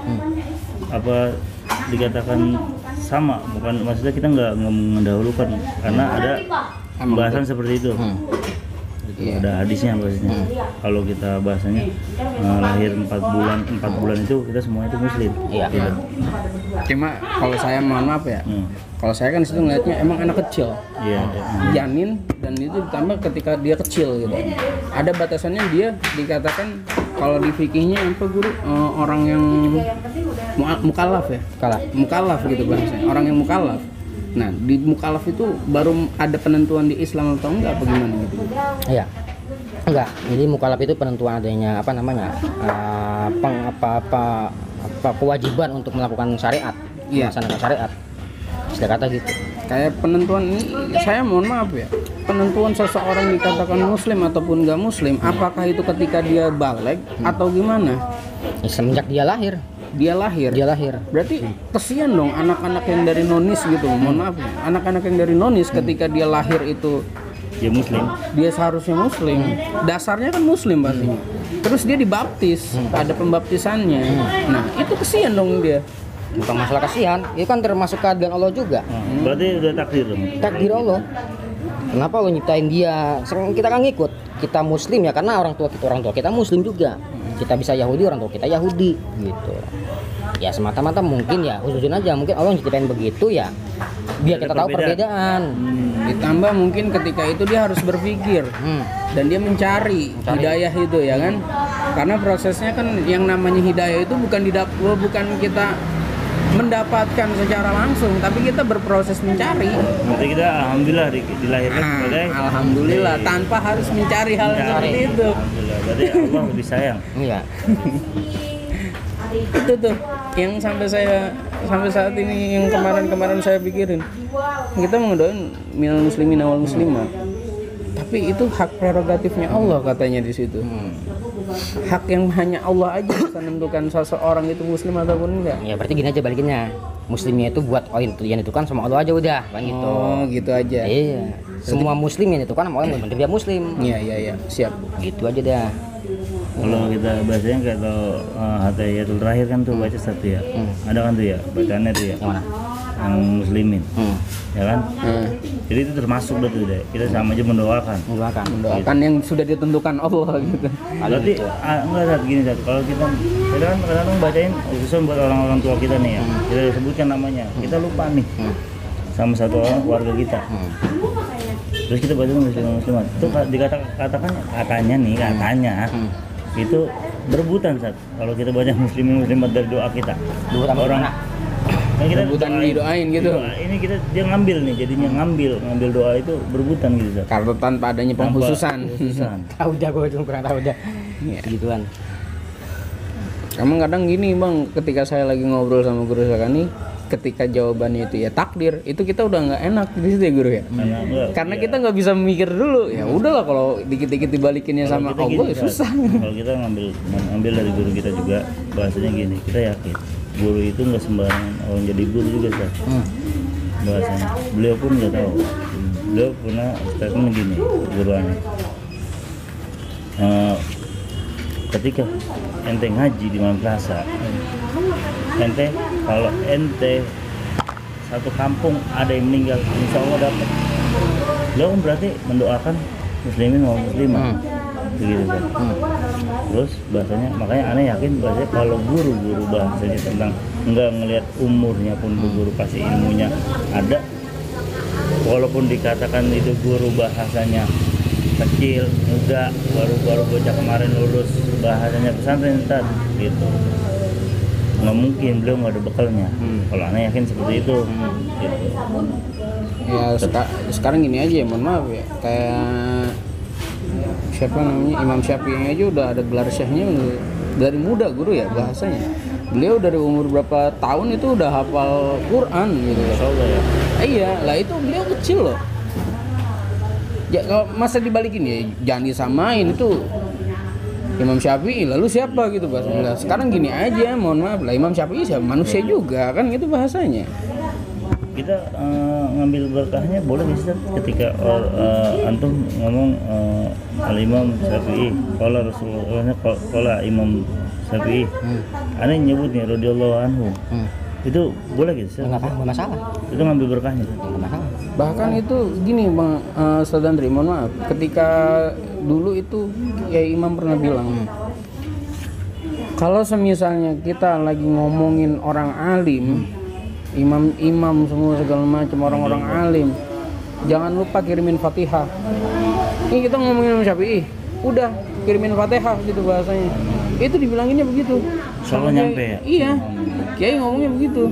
Apa dikatakan sama, bukan maksudnya kita nggak mendahulukan karena ada pembahasan seperti itu. Itu ada hadisnya bahasanya. Kalau kita bahasanya lahir 4 bulan itu kita semua itu muslim. Iya. Gitu. Cuma kalau saya mohon maaf ya, kalau saya kan situ ngeliatnya emang anak kecil, Iya. janin, dan itu ditambah ketika dia kecil gitu. Ada batasannya dia dikatakan kalau di fikihnya apa, Guru? Orang yang mukallaf ya, mukallaf gitu bahasanya, orang yang mukallaf. Nah, di mukallaf itu baru ada penentuan di Islam atau enggak, apa gimana gitu? Iya. Enggak. Jadi mukallaf itu penentuan adanya apa namanya? Kewajiban untuk melakukan syariat, Iya. melaksanakan syariat. Istilah kata gitu. Kayak penentuan ini, saya mohon maaf ya, penentuan seseorang dikatakan muslim ataupun enggak muslim, apakah itu ketika dia balik atau gimana? Ya, semenjak dia lahir. Dia lahir. Berarti kesian dong anak-anak yang dari nonis gitu. Mohon maaf ya, anak-anak yang dari nonis ketika dia lahir itu Dia muslim. dia seharusnya muslim. Dasarnya kan muslim pastinya. Terus dia dibaptis, ada pembaptisannya. Nah, itu kesian dong dia. Bukan masalah kasihan, itu kan termasuk keadaan Allah juga. Berarti udah takdir dong. Takdir Allah. Kenapa Allah nyiptain dia? Kita kan ngikut. Kita muslim ya karena orang tua kita muslim juga. Kita bisa Yahudi, orang tua kita Yahudi gitu. Ya semata-mata mungkin ya khususin aja, mungkin Allah nyiptain begitu ya biar kita tahu perbedaan. Ditambah mungkin ketika itu dia harus berpikir dan dia mencari hidayah itu ya kan. Karena prosesnya kan yang namanya hidayah itu bukan kita mendapatkan secara langsung, tapi kita berproses mencari. Berarti kita alhamdulillah dilahirkan sebagai Alhamdulillah tanpa harus mencari hal seperti itu. Alhamdulillah. Berarti Allah lebih sayang. Iya. Itu tuh yang sampai saat ini yang kemarin saya pikirin. Kita mengedoain minal muslimin awal muslimat. Tapi itu hak prerogatifnya Allah katanya di situ. Hak yang hanya Allah aja bisa menentukan seseorang itu muslim ataupun enggak. Ya berarti gini aja balikinnya. Muslimnya itu buat yang itu kan sama Allah aja udah kan gitu. Oh, gitu aja. Iya. Semua muslim yang itu kan sama Allah bener dia muslim. Iya, siap. Gitu aja dah. Kalau kita bacanya kayak tau Hatayatul terakhir kan tuh baca satu ya. Ada kan tuh ya bacaannya tuh ya. Yang mana? Yang muslimin. Ya kan? Jadi itu termasuk betul deh. Kita sama aja mendoakan. Mendoakan yang sudah ditentukan Allah gitu. Berarti enggak saat gini saat kalau kita kan kadang-kadang bacain khususnya buat orang-orang tua kita nih ya. Kita sebutkan namanya. Kita lupa nih. Sama satu orang keluarga kita. Terus kita baca muslimat. Itu dikatakan katanya itu berebutan saat kalau kita baca muslimat dari doa kita. Orang kan kita Rebutan didoain gitu. Ini dia ngambil nih, jadinya ngambil doa itu berebutan gitu saat. Karena tanpa adanya pengkhususan. Tahu dah gue cuma kurang tahu dah. Iya. Gituan. Emang kadang gini Bang, ketika saya lagi ngobrol sama Guru Sakani, ketika jawabannya itu ya takdir, itu kita udah nggak enak di situ ya Guru ya. Karena kita nggak bisa mikir dulu. Ya udahlah kalau dikit-dikit dibalikinnya sama Allah ya susah. Kalau kita ngambil dari guru kita juga bahasanya gini, kita yakin guru itu nggak sembarangan orang jadi guru juga kan. Bahasanya beliau pun nggak tahu. Beliau pernah statement gini guruannya. Ketika ente ngaji di malam puasa, ente kalau ente satu kampung ada yang meninggal, insya Allah dapat. Beliau kan berarti mendoakan muslimin maupun muslimah, begitu kan. Terus bahasanya, makanya aneh yakin bahasanya kalau guru bahasanya tentang nggak ngelihat umurnya pun guru pasti ilmunya ada. walaupun dikatakan itu guru bahasanya kecil, enggak, baru bocah kemarin lulus, bahasanya pesantren Ustaz, gitu. Nggak mungkin, beliau nggak ada bekalnya. Kalau aneh yakin seperti itu. Gitu. Ya sekarang gini aja ya, mohon maaf ya, kayak siapa namanya, Imam Syafi'i aja udah ada gelar syekhnya dari muda guru ya bahasanya. Beliau dari umur berapa tahun itu udah hafal Quran gitu. Insya Allah ya. Iya, lah itu beliau kecil loh. Ya, kalau masa dibalikin ya, jangan disamain itu Imam Syafi'i lalu siapa gitu bahasanya. Sekarang gini aja, mohon maaf lah, Imam Syafi'i siapa, manusia juga kan gitu bahasanya. Kita ngambil berkahnya boleh nggak sih Ustaz? Ketika antum ngomong al-Imam Syafi'i, qala Rasulullah, qala Imam Syafi'i, aneh nyebut nih radhiyallahu anhu. Itu boleh gitu Ustaz? Nggak masalah. Itu ngambil berkahnya. Nggak masalah. Bahkan itu gini Bang Ustaz Andri, mohon maaf, ketika dulu itu ya Imam pernah bilang, kalau semisalnya kita lagi ngomongin orang alim, imam semua segala macam orang-orang alim, jangan lupa kirimin Fatihah. Ini kita ngomongin Imam Syafi'i, udah kirimin Fatihah gitu bahasanya. Itu dibilanginnya begitu. Selalu nyampe ya? Iya. Kiai ngomongnya begitu.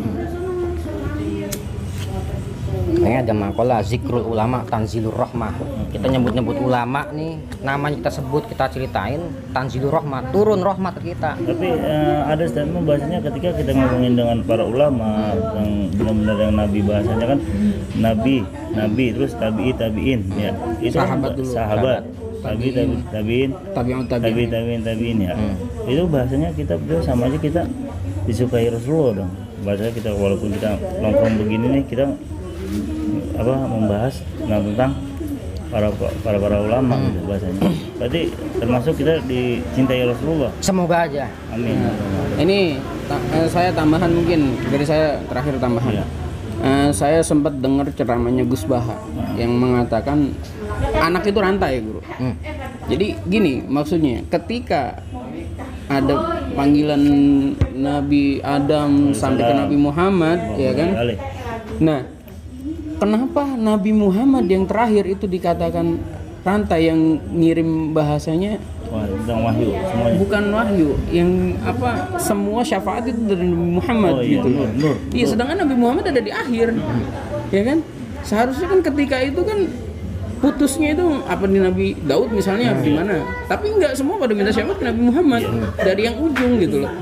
Ini ada makalah zikrul ulama tanzilur rahmah. Kita nyebut-nyebut ulama nih, namanya kita sebut, kita ceritain, tanzilur rahmah, turun rahmat ke kita. Tapi ada statement bahasanya ketika kita ngomongin dengan para ulama yang benar-benar yang nabi, bahasanya kan nabi terus tabiin ya. Itu Sahabat dulu. Sahabat. Tabiin ya. Itu bahasanya kita beliau sama aja kita disukai Rasulullah dong. Bahasanya kita walaupun kita nongkrong begini nih, kita membahas tentang para ulama gitu bahasanya. Berarti termasuk kita dicintai Rasulullah. Semoga aja. Amin. Ini saya tambahan mungkin dari saya terakhir tambahan. Iya. Saya sempat dengar ceramahnya Gus Baha yang mengatakan anak itu rantai, guru. Jadi gini maksudnya, ketika ada panggilan Nabi Adam sampai ke Nabi Muhammad, ya kan? Nah, kenapa Nabi Muhammad yang terakhir itu dikatakan rantai, yang ngirim bahasanya tentang wahyu semuanya. Bukan wahyu, yang semua syafaat itu dari Nabi Muhammad gitu. Nur. Iya, sedangkan Nabi Muhammad ada di akhir. Ya kan? Seharusnya kan ketika itu kan putusnya itu di Nabi Daud misalnya gimana. Tapi enggak semua pada minta syafaat ke Nabi Muhammad dari yang ujung gitu loh.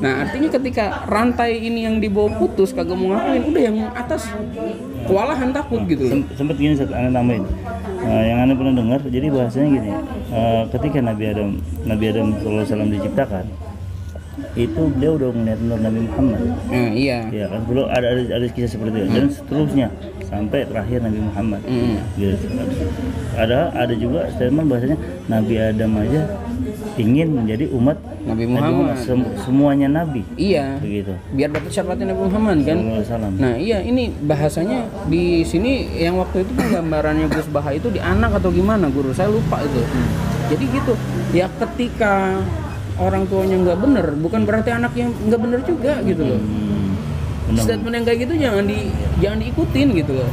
Nah, artinya ketika rantai ini yang dibawa putus kagak mau ngakuin, udah yang atas kewalahan, takut gitu loh. Sempet gini satu aneh tambahin. Yang aneh pernah dengar, jadi bahasanya gini, ketika Nabi Adam SAW diciptakan, itu beliau udah melihat nur Nabi Muhammad. Iya. Ya kan, dulu ada kisah seperti itu dan seterusnya sampai terakhir Nabi Muhammad. Gitu. Ada juga statement bahasanya Nabi Adam aja ingin menjadi umat Nabi Muhammad. Semuanya Nabi. Iya. Begitu. Biar dapat syafaatnya Nabi Muhammad kan. Nah, iya, ini bahasanya di sini yang waktu itu penggambarannya Gus Baha itu di anak atau gimana, guru? Saya lupa itu. Jadi gitu. Ya ketika orang tuanya nggak bener, bukan berarti anak yang nggak bener juga gitu loh. Statement yang kayak gitu jangan diikutin gitu loh.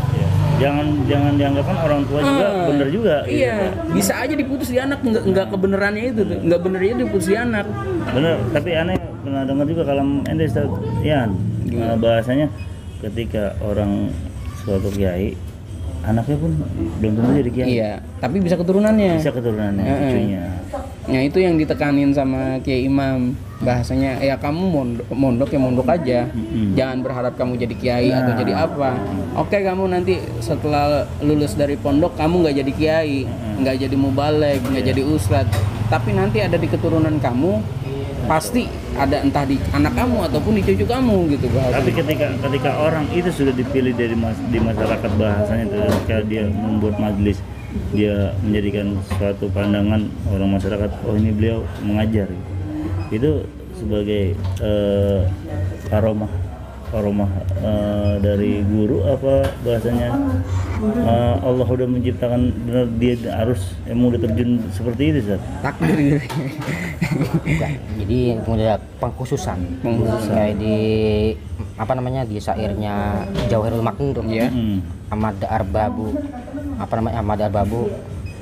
Jangan dianggapkan orang tua juga bener juga. Iya, gitu. bisa aja diputus di anak, nggak kebenarannya itu tuh, nggak benernya diputus di anak. Bener, tapi aneh pernah dengar juga kalau ente Yan, bahasanya ketika orang suatu kiai, anaknya pun belum tentu jadi kiai. Iya, tapi bisa keturunannya. Cucunya. Nah, itu yang ditekanin sama Kiai Imam. Bahasanya ya kamu mondok ya mondok aja. Jangan berharap kamu jadi kiai atau jadi apa. Oke, kamu nanti setelah lulus dari pondok kamu nggak jadi kiai, nggak jadi mubaligh, nggak jadi ustadz. Tapi nanti ada di keturunan kamu, pasti ada entah di anak kamu ataupun di cucu kamu gitu bahasanya. Tapi ketika orang itu sudah dipilih di masyarakat, bahasanya ketika dia membuat majelis, dia menjadikan suatu pandangan orang masyarakat, oh ini beliau mengajar gitu. Itu sebagai karomah aroma dari guru apa bahasanya Allah udah menciptakan benar dia harus emang udah terjun seperti itu Ustaz? Takdir gitu. Enggak. Jadi udah pengkhususan kayak di apa namanya di syairnya Jauharul Maknun tuh. Iya. Ahmad Arbabu apa namanya Ahmad Arbabu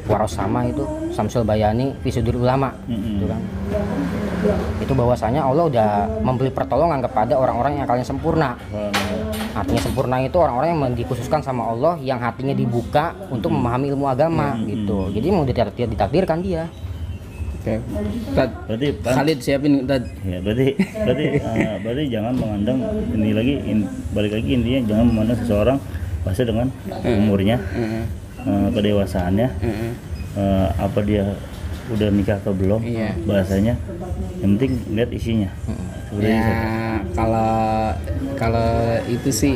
Warosama itu Samsul Bayani Fisudur Ulama gitu kan. Itu bahwasanya Allah udah memberi pertolongan kepada orang-orang yang kalian sempurna. Artinya sempurna itu orang-orang yang dikhususkan sama Allah yang hatinya dibuka untuk memahami ilmu agama gitu. Jadi mau ditakdirkan dia. Oke. Tad, Berarti Khalid siapin Tad. ya berarti jangan memandang ini lagi balik lagi intinya jangan memandang seseorang pasti dengan umurnya kedewasaannya apa dia udah nikah atau belum Iya. bahasanya yang penting lihat isinya seperti itu. Ya kalau itu sih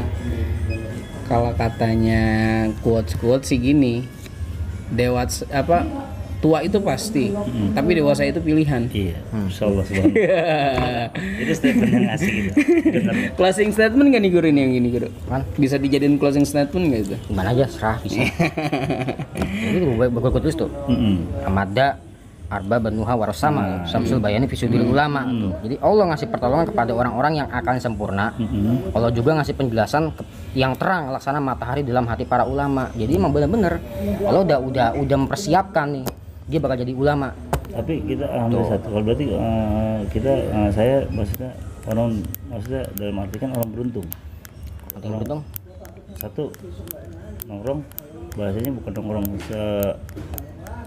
kalau katanya quotes sih gini, dewasa apa tua itu pasti, tapi dewasa itu pilihan. Iya, insyaallah subhanallah. Itu statement yang asik gitu. Benar ya? Closing statement gak nih guru ini yang gini guru? Kan Bisa dijadiin closing statement gak itu? gimana aja serah bisa. Jadi gue tulis tuh. Amada Arba Benuha Warosama Samsul Bayani Fisudil Ulama tuh. Jadi Allah ngasih pertolongan kepada orang-orang yang akan sempurna. Allah juga ngasih penjelasan yang terang laksana matahari dalam hati para ulama. Jadi emang bener-bener Allah udah mempersiapkan nih dia bakal jadi ulama. Tapi kita alhamdulillah satu kalau berarti kita saya maksudnya dalam arti kan orang beruntung. Betul. Satu nongkrong bahasanya bukan nongkrong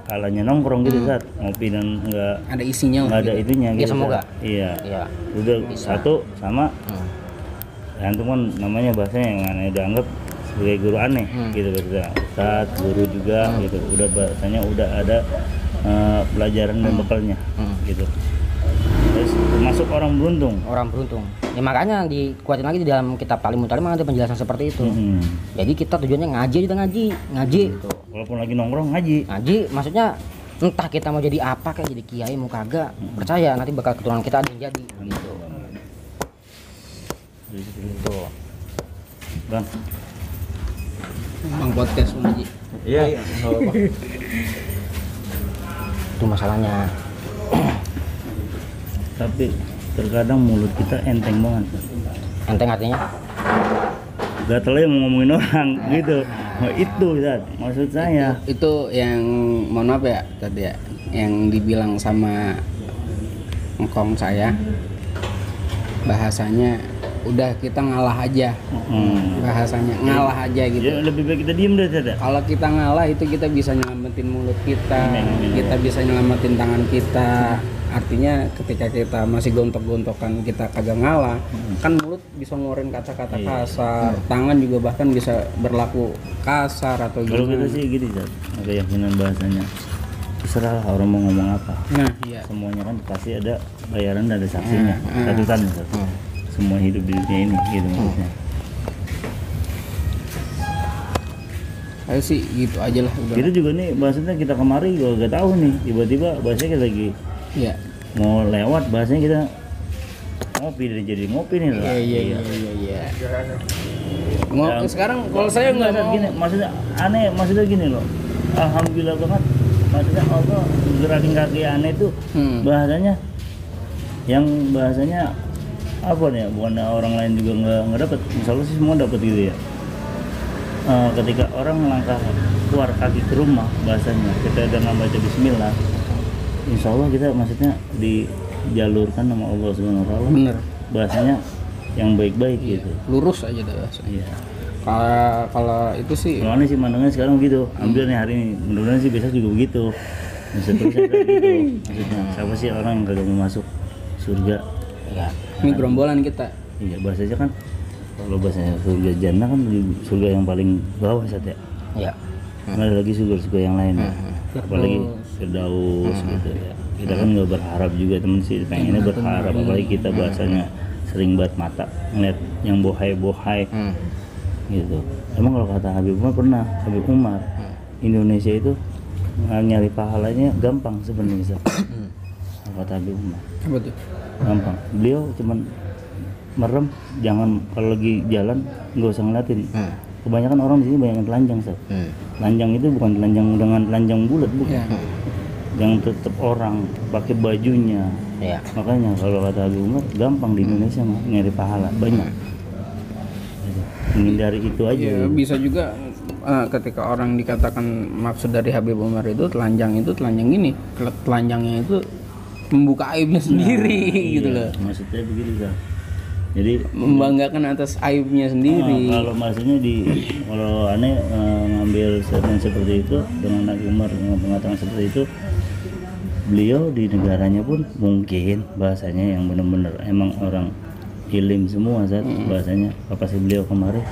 alanya nongkrong gitu saat ngopi dan enggak Ada isinya nggak ada itunya Ya, gitu semoga. Sat. Iya Iya. udah satu sama antum kan namanya bahasanya yang aneh dianggap sebagai guru aneh gitu bahasa ustad guru juga gitu udah bahasanya udah ada pelajaran dan bekalnya gitu terus termasuk orang beruntung. Ya makanya dikuatin lagi di dalam kitab Talim Mutalim ada penjelasan seperti itu. Jadi kita tujuannya ngaji gitu. Walaupun lagi nongkrong ngaji. Ngaji maksudnya entah kita mau jadi apa kayak jadi kiai mau kagak percaya nanti bakal keturunan kita ada yang jadi gitu. Gitu. Bang Bang podcast Umaji. iya Itu masalahnya. tapi terkadang mulut kita enteng banget. Enteng artinya? Gatel ya mau ngomongin orang gitu. Itu Zat, maksud saya. Itu yang mohon maaf ya tadi ya yang dibilang sama engkong saya bahasanya udah kita ngalah aja. Bahasanya ngalah aja gitu. Ya lebih baik kita diem deh Zat. Kalau kita ngalah itu kita bisa nyelamatin mulut kita, kita bisa nyelamatin tangan kita. Artinya ketika kita masih gontok-gontokan kita kagak ngalah, kan mulut bisa ngeluarin kata-kata kasar, tangan juga bahkan bisa berlaku kasar atau Kalau kita gimana. sih gini Zat, keyakinan bahasanya terserah orang mau ngomong apa. Nah, iya. Semuanya kan pasti ada bayaran dan ada saksinya. Satutan Zat. Semua hidup di dunia ini gitu maksudnya. Ayo sih gitu aja lah udah. Kita juga nih bahasanya kita kemari gua gak tahu nih tiba-tiba bahasanya kita lagi Iya. mau lewat bahasanya kita ngopi jadi ngopi nih lah. Iya. Sekarang kalau saya nggak mau gini, maksudnya aneh, maksudnya gini loh. Alhamdulillah banget. Maksudnya Allah gerakin kaki aneh itu bahasanya yang bahasanya apa nih? Bukan orang lain juga nggak dapat. Misalnya sih semua dapat gitu ya. Ketika orang melangkah keluar kaki ke rumah bahasanya kita dengan baca Bismillah. Insya Allah kita maksudnya dijalurkan sama Allah Subhanahu Wa Taala. bener. Bahasanya yang baik-baik gitu. Lurus aja dah bahasanya. Iya. Kalau itu sih Kalau aneh sih mandangnya sekarang gitu. Ambil nih hari ini. Mudah-mudahan sih besok juga begitu. Bisa terusnya kayak gitu. Maksudnya siapa sih orang yang kagak mau masuk surga? Iya. ini gerombolan kita. Iya bahasanya kan kalau bahasanya surga jannah kan di surga yang paling bawah saat ya. Iya. Nggak ada lagi surga-surga yang lain. Apalagi Firdaus gitu ya. Kita kan nggak berharap juga temen sih pengennya berharap apalagi kita bahasanya sering banget mata ngeliat yang bohai-bohai gitu. Emang kalau kata Habib Umar Indonesia itu nyari pahalanya gampang sebenarnya. Kalau kata Habib Umar Apa tuh? gampang. Beliau cuman merem, jangan kalau lagi jalan nggak usah ngeliatin. Kebanyakan orang di sini banyak yang telanjang, Sat. Telanjang itu bukan telanjang dengan telanjang bulat, bukan. Yang tetap orang pakai bajunya. Iya. Makanya kalau kata Habib Umar, gampang di Indonesia mah nyari pahala banyak. Menghindari itu aja. Ya, bisa juga ketika orang dikatakan maksud dari Habib Umar itu telanjang gini, telanjangnya itu membuka aibnya sendiri gitu loh. Maksudnya begitu, Sat. Jadi Membanggakan atas aibnya sendiri. kalau maksudnya kalau aneh ngambil statement seperti itu dengan Nabi Umar dengan pengetahuan seperti itu, beliau di negaranya pun mungkin bahasanya yang benar-benar emang orang ilim semua, Zat. Bahasanya apa sih beliau kemarin,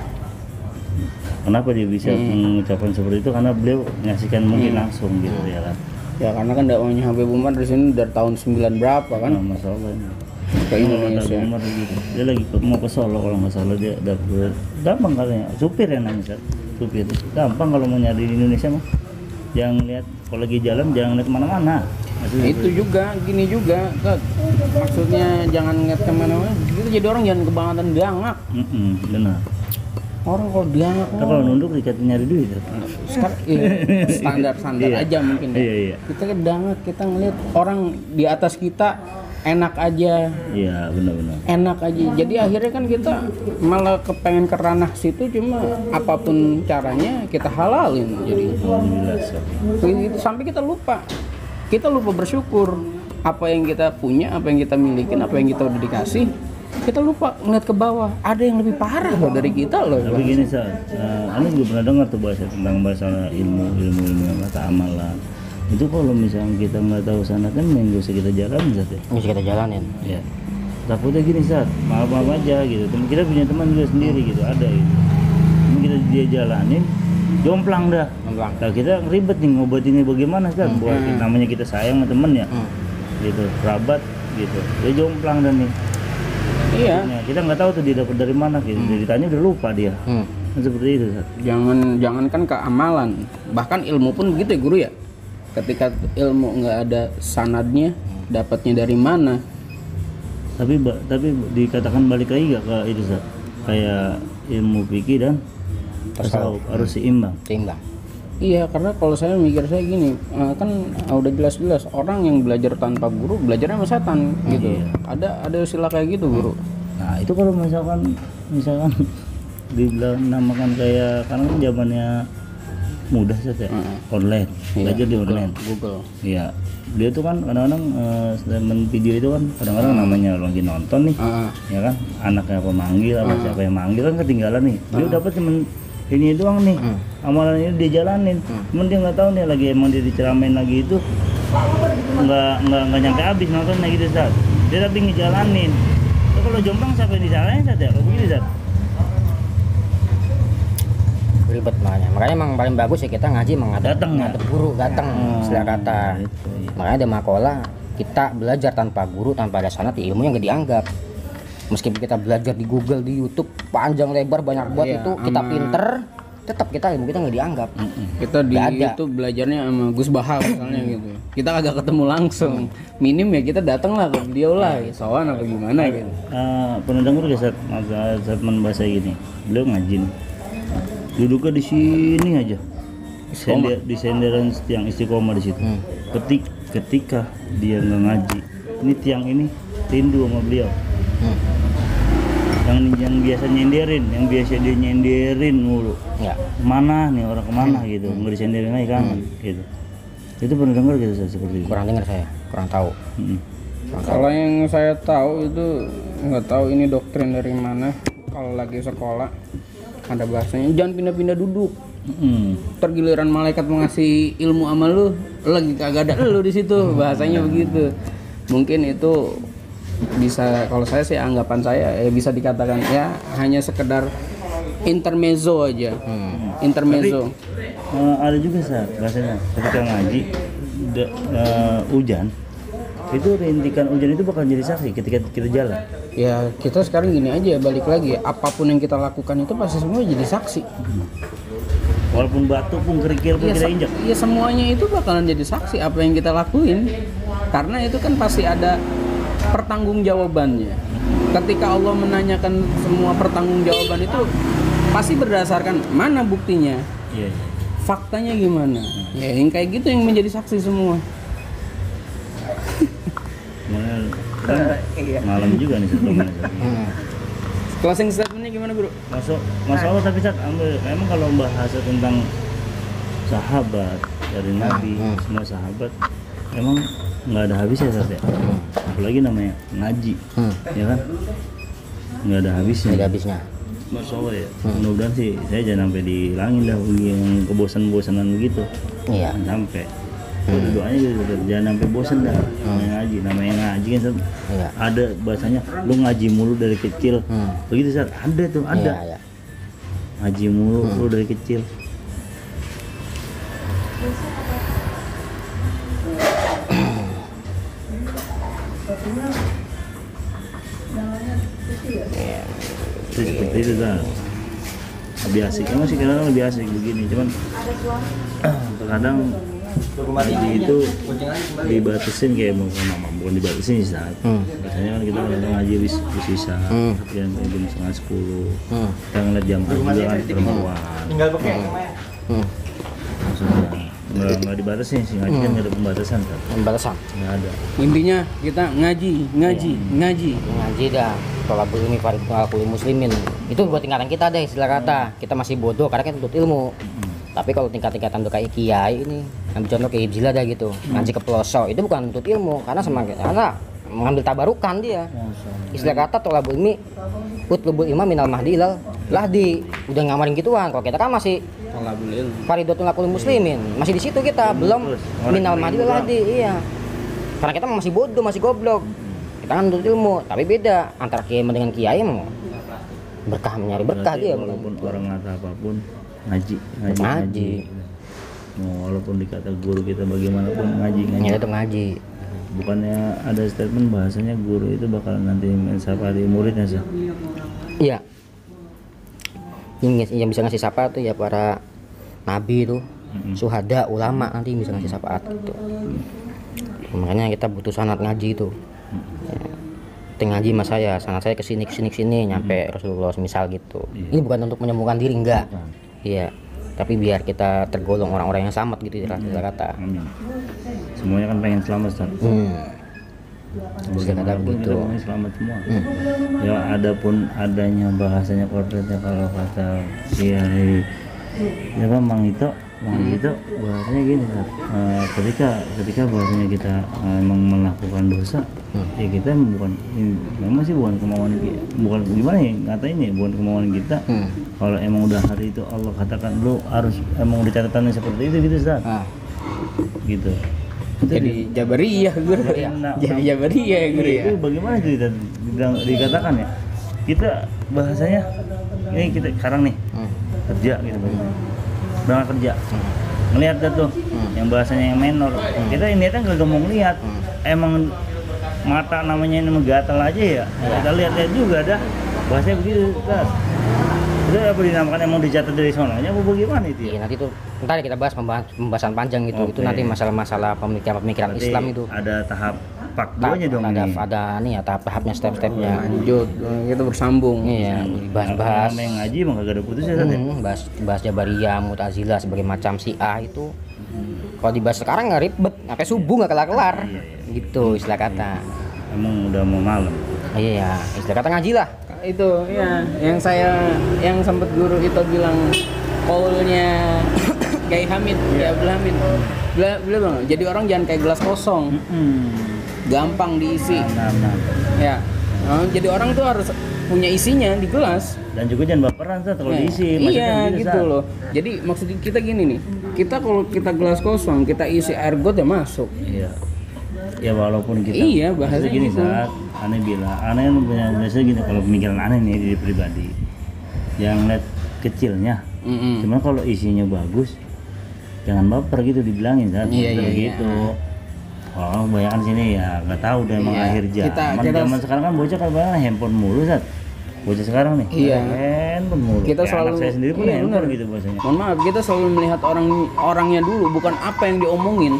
kenapa dia bisa mengucapkan seperti itu, karena beliau menyaksikan mungkin langsung gitu ya kan. Ya karena kan dakwahnya Habib Umar di sini dari tahun 9 berapa kan Nah, masalah ini ke Indonesia. Umar gitu. Dia lagi mau ke Solo kalau nggak salah, dia dapet gampang katanya, supir yang nanya, Zat. Supir gampang kalau mau nyari di Indonesia mah, jangan lihat kalau lagi jalan jangan lihat kemana-mana. Maksudnya Itu juga gini juga Kak. Maksudnya jangan ngeliat kemana-mana gitu, jadi orang jangan kebangetan diangak. Benar. Orang kalau diangak Kan kalau nunduk dikatain nyari duit, Zat. sekarang standar Iya. aja mungkin ya. Iya. Kita diangak, kita ngeliat orang di atas kita enak aja, Iya, benar-benar. enak aja. Jadi akhirnya kan kita malah kepengen ke ranah situ, cuma apapun caranya kita halalin. Jadi Alhamdulillah, Zat. sampai kita lupa bersyukur apa yang kita punya, apa yang kita milikin, apa yang kita udah dikasih. Kita lupa ngeliat ke bawah, ada yang lebih parah loh dari kita loh. Tapi gini, Sat, Anda juga pernah dengar tuh bahasa ilmu yang kata amalan. Itu kalau misalnya kita nggak tahu sanatnya, nggak usah kita jalanin, Sat, ya. Bisa kita jalanin. Ya. Takutnya gini, Sat, maaf aja gitu. Kita punya teman juga sendiri gitu, ada gitu. Kita dia jalanin, jomplang dah. Jomplang. Nah, kita ribet nih ngobatinnya bagaimana, Sat? Buat namanya kita sayang sama temen ya, gitu, kerabat gitu. Dia jomplang dan nih. Iya. Nah, kita nggak tahu tuh dia dapat dari mana gitu. Ditanya udah lupa dia. Kan seperti itu, Sat. Jangankan ke amalan, bahkan ilmu pun begitu ya guru ya. Ketika ilmu nggak ada sanadnya, dapatnya dari mana? Tapi dikatakan balik lagi gak ke itu, Sat? Kayak ilmu fikih dan tasawuf harus seimbang. Seimbang. Iya, karena kalau saya mikir saya gini, kan udah jelas-jelas orang yang belajar tanpa guru belajarnya sama setan gitu. Ada istilah kayak gitu, guru. Nah, itu kalau misalkan dibilang namakan kayak, karena kan zamannya mudah saja, online, belajar di online. Google. Iya, dia tuh kan kadang-kadang statement video itu kan kadang-kadang namanya lagi nonton nih, ya kan, anaknya apa manggil, apa siapa yang manggil kan ketinggalan nih. Dia dapat cuman ini doang nih, amalan ini dia jalanin, cuman dia nggak tahu nih lagi emang dia diceramain lagi itu nggak nyampe habis nontonnya gitu, Sat. Dia tapi ngejalanin. Itu kalau jomplang siapa yang disalahin, Sat, ya? Kalau begini, Sat. Ribet makanya emang paling bagus ya kita ngaji menghadap guru, datang istilah kata. Gitu, iya. Makanya ada makola, kita belajar tanpa guru, tanpa ada sanad, ilmunya nggak dianggap. Meskipun kita belajar di Google, di YouTube panjang lebar banyak buat itu, kita pinter, tetap ilmu kita nggak dianggap. Kita di YouTube belajarnya sama Gus Bahal misalnya gitu. Kita agak ketemu langsung. Minim ya kita datang lah ke beliau lah, sowan apa gimana gitu. Pernah dengar gak saat bahasa gini? Beliau ngaji nih. Duduknya di sini aja. Di senderan tiang istiqomah di situ. Ketika dia nggak ngaji, ini tiang ini rindu sama beliau. Yang biasa dia nyenderin mulu. Ya. Kemana nih orang kemana gitu, nggak disenderin aja kan gitu. Itu pernah dengar gitu, Sat, seperti itu? Kurang dengar saya, kurang tahu. Kalau yang saya tahu itu nggak tahu ini doktrin dari mana. Kalau lagi sekolah ada bahasanya jangan pindah-pindah duduk. Tergiliran malaikat mengasih ilmu sama lu lagi kagak ada lu di situ, bahasanya begitu. Mungkin itu bisa, kalau saya sih anggapan saya bisa dikatakan ya hanya sekedar intermezzo aja. Intermezzo. Tapi, ada juga, Sat, bahasanya ketika ngaji hujan itu rintikan hujan itu bakal jadi saksi ketika kita jalan. Ya kita sekarang gini aja, balik lagi, apapun yang kita lakukan itu pasti semua jadi saksi. Walaupun batu pun kerikil pun kita injak. Iya, semuanya itu bakalan jadi saksi apa yang kita lakuin, karena itu kan pasti ada pertanggungjawabannya. Ketika Allah menanyakan semua pertanggungjawaban itu pasti berdasarkan mana buktinya, Iya. faktanya gimana. Ya, yang kayak gitu yang menjadi saksi semua. Kemudian kan malam juga nih sebelum ini. Closing statementnya gimana, Bro? Masuk Allah, tapi Sat, memang kalau bahasa tentang sahabat dari Nabi, semua sahabat emang nggak ada habisnya, Sat, ya. Apalagi namanya ngaji, ya kan, nggak ada habisnya. Nggak ada habisnya. Masya Allah ya. Mudah-mudahan sih saya jangan sampai dihilangin dah yang kebosan-bosanan begitu. Iya. Jangan sampai. Doanya gitu, jangan sampai bosan dah namanya ngaji kan, Sat. Iya. Ada bahasanya lu ngaji mulu dari kecil. Begitu, Sat. Ada tuh, ada. Iya, iya. Ngaji mulu lu dari kecil. Itu seperti itu, Sat. Lebih asik, emang sih kadang lebih asik begini, cuman terkadang ngaji itu dibatasin kayak bukan dibatasin sih, Sat. Biasanya kan kita kadang ngaji habis sisa jam 9:30, kita ngeliat jam juga kan perempuan. Tinggal pakai. Maksudnya nggak dibatasin sih, ngaji kan nggak ada pembatasan, kan? Pembatasan. Nggak ada. Intinya kita ngaji. Ngaji dah. Kalau ilmi faridul muslimin itu buat tingkatan kita deh, istilah kata. Kita masih bodoh karena kita tuntut ilmu. Tapi kalau tingkat-tingkatan kayak kiai ini, ambil contoh kayak Ibzila dah gitu, ngaji ke pelosok, itu bukan tuntut ilmu karena mengambil tabarukan dia. Istilah kata tolabul ilmi, utlubul ilma minal mahdi ilal lahdi. Udah ngamarin gituan. Kalau kita kan masih faridatul muslimin, masih di situ kita, belum minal mahdi ilal lahdi. Iya. Karena kita masih bodoh, masih goblok. Kita kan tuntut ilmu, tapi beda antara kiai dengan kiai mau berkah, mencari berkah Berarti dia. walaupun orang ngata apapun ngaji. Walaupun dikata guru kita bagaimanapun ngaji. Ya, itu ngaji. Bukannya ada statement bahasanya guru itu bakal nanti mensapati muridnya, sih. Iya. Yang bisa ngasih syafaat tuh ya para nabi itu, syuhada, ulama nanti bisa ngasih syafaat gitu. Makanya kita butuh sanad ngaji itu. Ngaji mas sanad saya kesini nyampe Rasulullah misal gitu. Ini bukan untuk menyembuhkan diri, enggak. Iya. Tapi biar kita tergolong orang-orang yang selamat gitu, kata. Semuanya kan pengen selamat, Ustaz. Bisa kata begitu. Selamat semua. Ya adapun adanya bahasanya korporatnya kalau kata Kiai ya Mang itu bahasanya gini, ketika bahasanya kita emang melakukan dosa, ya kita memang sih bukan kemauan kita, bukan gimana ya ngatainnya, bukan kemauan kita. Kalau emang udah hari itu Allah katakan lu harus emang udah catatannya seperti itu gitu, Ustaz. Gitu. Jadi Jabariyah guru ya. Jadi Jabariyah guru ya. Itu bagaimana itu dikatakan ya? Kita bahasanya ini kita sekarang nih kerja gitu, berangkat kerja, ngelihat tuh yang bahasanya yang menor. Kita ini kan nggak mau ngelihat, emang mata namanya ini menggatal aja ya. Kita lihat juga ada bahasanya begitu, Ustaz. Itu apa dinamakan, emang dicatat dari sononya apa bagaimana itu ya? Iya, nanti tuh ntar kita bahas pembahasan panjang gitu. Itu nanti masalah-masalah pemikiran Islam itu. Ada tahap part 2-nya dong. Ada nih ya tahap-tahapnya, step-stepnya. Lanjut, kita bersambung. Iya, bahas yang ngaji emang kagak ada putusnya, Ustaz. bahas Jabariyah, Mu'tazilah, sebagai macam Syiah itu. Kalau dibahas sekarang nggak ribet, sampai subuh nggak kelar-kelar. Gitu istilah kata. Emang udah mau malam. Iya, istilah kata ngaji lah. Itu ya yang sempat guru itu bilang kaulnya Kiai Hamid, ya Abdul Hamid. Beliau jadi orang jangan kayak gelas kosong. Gampang diisi. Ya. Jadi orang tuh harus punya isinya di gelas. Dan juga jangan baperan, Ustaz, kalau diisi. Iya gitu loh. Jadi maksud kita gini nih. Kita kalau kita gelas kosong, kita isi air got ya masuk. Iya. Ya walaupun kita bahasa gini, gitu. Saat aneh bilang, aneh kan punya biasanya gini, kalau pemikiran aneh nih di pribadi, yang lihat kecilnya, cuman kalau isinya bagus, jangan baper gitu dibilangin, Saat gitu. Oh, bayangan sini ya nggak tahu udah emang akhir zaman. Zaman sekarang kan bocah kalau bayangan handphone mulu, Saat. Bocah sekarang nih, handphone mulu. Kita selalu, anak saya sendiri pun handphone gitu bahasanya. Mohon maaf, kita selalu melihat orangnya dulu, bukan apa yang diomongin.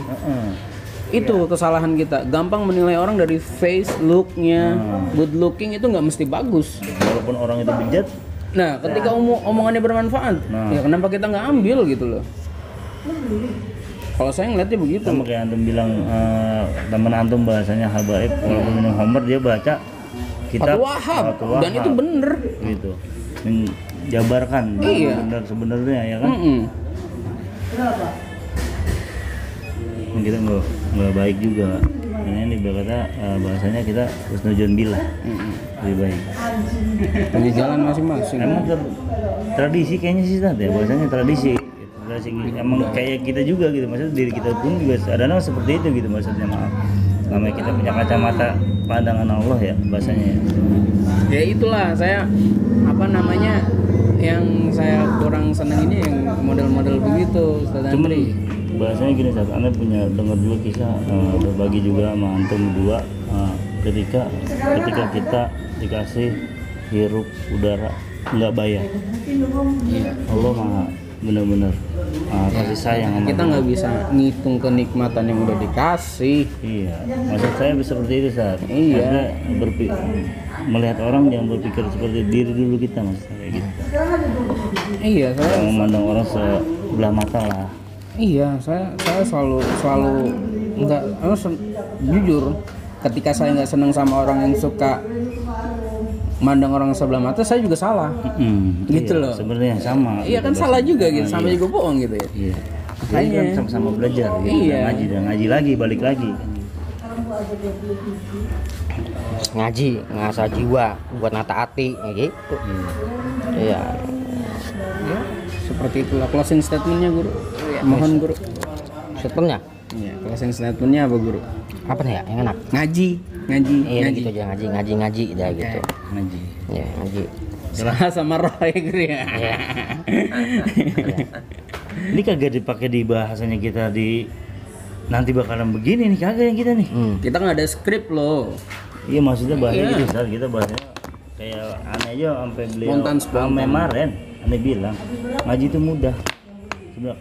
Itu kesalahan kita, gampang menilai orang dari face, looknya. Good looking itu nggak mesti bagus. Walaupun orang itu bejat, Nah, ketika omongannya bermanfaat, ya kenapa kita nggak ambil gitu loh? Kalau saya ngeliatnya begitu. sama kayak antum bilang teman antum bahasanya habaib, walaupun minum homer dia baca kitab Fatul Wahab. Dan itu bener. gitu, menjabarkan Iya. benar sebenarnya ya kan. Kita nggak baik juga. Ini berkata bahasanya kita husnuzon billah, lebih baik. Punya jalan masing-masing. Emang tradisi kayaknya sih ya, bahasanya tradisi emang kayak kita juga gitu, maksudnya diri kita pun juga ada seperti itu gitu, maksudnya maaf namanya kita punya kacamata pandangan Allah ya bahasanya ya. Ya itulah saya yang saya kurang seneng ini yang model-model begitu, Ustaz Cuman Andri. bahasanya gini, saat Anda punya dengar juga kisah berbagi juga sama antum dua ketika kita dikasih hirup udara nggak bayar. Allah maha benar-benar kasih sayang sama Kita nggak bisa ngitung kenikmatan yang udah dikasih. Iya, maksud saya seperti itu saat. Iya. Melihat orang yang berpikir seperti diri dulu kita, maksud saya gitu. Iya, Yang memandang orang sebelah mata lah. Iya, saya selalu nggak jujur, ketika saya nggak senang sama orang yang suka mandang orang sebelah mata, saya juga salah. Gitu Iya, loh. sebenarnya sama. Iya kan gitu, salah juga bahasa. gitu, sama Iya. juga bohong gitu ya. Iya. Jadi kan sama-sama belajar gitu, Iya. dan ngaji lagi, balik lagi. Ngaji ngasah jiwa buat nata hati gitu. Iya. Ya, seperti itulah closing statementnya guru. Mohon guru. Statementnya Iya, closing statementnya apa guru? apa nih ya yang enak? Ngaji. Iya gitu aja, ngaji dah gitu. Ngaji. Ya ngaji. Sama roh ya guru ya. Iya. Ini kagak dipakai di bahasanya kita di nanti bakalan begini nih, kagak yang kita nih. Kita nggak ada skrip loh. Iya, maksudnya bahasanya gitu, Sar. Kita bahasanya kayak aneh aja sampai beliau Spontan. kemarin aneh bilang ngaji itu mudah. Sebenarnya,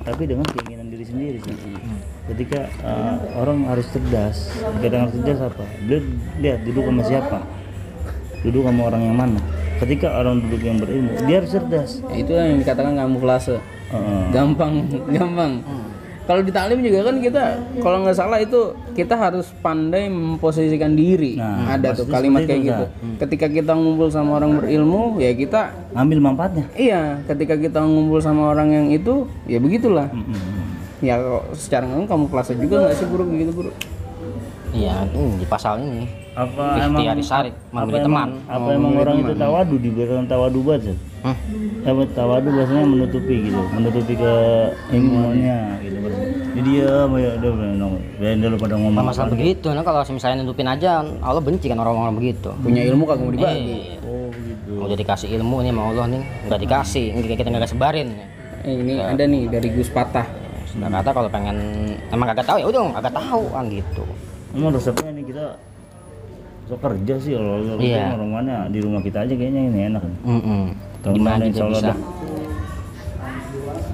tapi dengan keinginan diri sendiri sih. Ketika orang harus cerdas, kadang harus cerdas apa? Dia lihat duduk sama siapa, duduk sama orang yang mana. Ketika orang duduk yang berilmu, dia harus cerdas. Ya, itulah yang dikatakan kamuflase. Gampang. Kalau di taklim juga kan kita, kalau nggak salah itu kita harus pandai memposisikan diri. Nah, ada tuh maksudnya kalimat seperti kayak itu, gitu. Ketika kita ngumpul sama orang berilmu, ya kita Ambil manfaatnya. iya. Ketika kita ngumpul sama orang yang itu, ya begitulah. Ya secara nggak kamuflase juga nggak sih guru begitu guru? Iya, di pasal ini. Apa emang Ikhtiari sarik, apa memberi emang, teman. apa emang orang itu tawadu, diberikan tawadu banget? Tawadu biasanya menutupi gitu, menutupi ke ilmunya gitu. Jadi ya udah lu pada ngomong. Nah, masalah begitu, nah kalau misalnya nutupin aja, Allah benci kan orang-orang begitu. Punya ilmu kagak mau dibagi. Oh gitu. Udah dikasih ilmu nih sama Allah nih, nggak dikasih, kita nggak sebarin. Ini ada nih dari Gus Patah. Sudah kata kalau pengen emang kagak tahu ya udah kagak tahu kan gitu. Emang resepnya ini kita so kerja sih kalau Iya. orang mana di rumah kita aja kayaknya ini enak. Kalau Gimana mana kita insya Allah bisa? dah.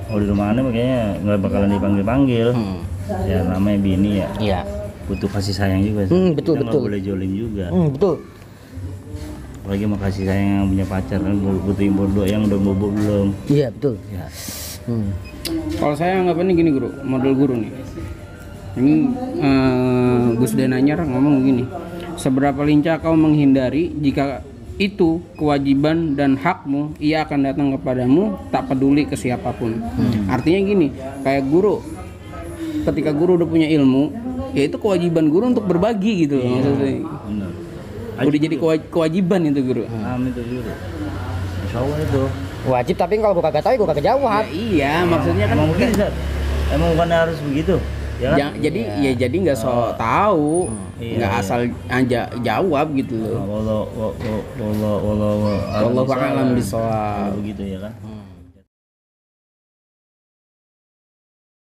Oh di rumah mana kayaknya nggak bakalan dipanggil-panggil. Ya namanya bini ya. Iya. Butuh kasih sayang juga sih. Betul, Kita nggak betul. boleh jolim juga. Betul. Apalagi mau kasih sayang yang punya pacar kan butuh impor doa yang udah bobo belum. Iya betul. Ya. Kalau saya anggapannya gini guru, model guru nih. Ini Gus Denanyar ngomong gini, seberapa lincah kau menghindari jika itu kewajiban dan hakmu, ia akan datang kepadamu tak peduli ke siapapun. Artinya gini, kayak guru, ketika guru udah punya ilmu, ya itu kewajiban guru untuk berbagi gitu loh maksudnya. Benar. Udah jadi kewajiban itu guru. Amin itu dulu. Insya Allah itu. Wajib tapi kalau gua kagak tahu gua kagak jawab. Iya, maksudnya kan Emang begitu, Sar? Emang bukan harus begitu? Ya kan? jadi nggak so tahu, Iya, nggak iya. asal aja jawab gitu loh. Wallahu a'lam Wallahu a'lam bishawab. begitu ya kan.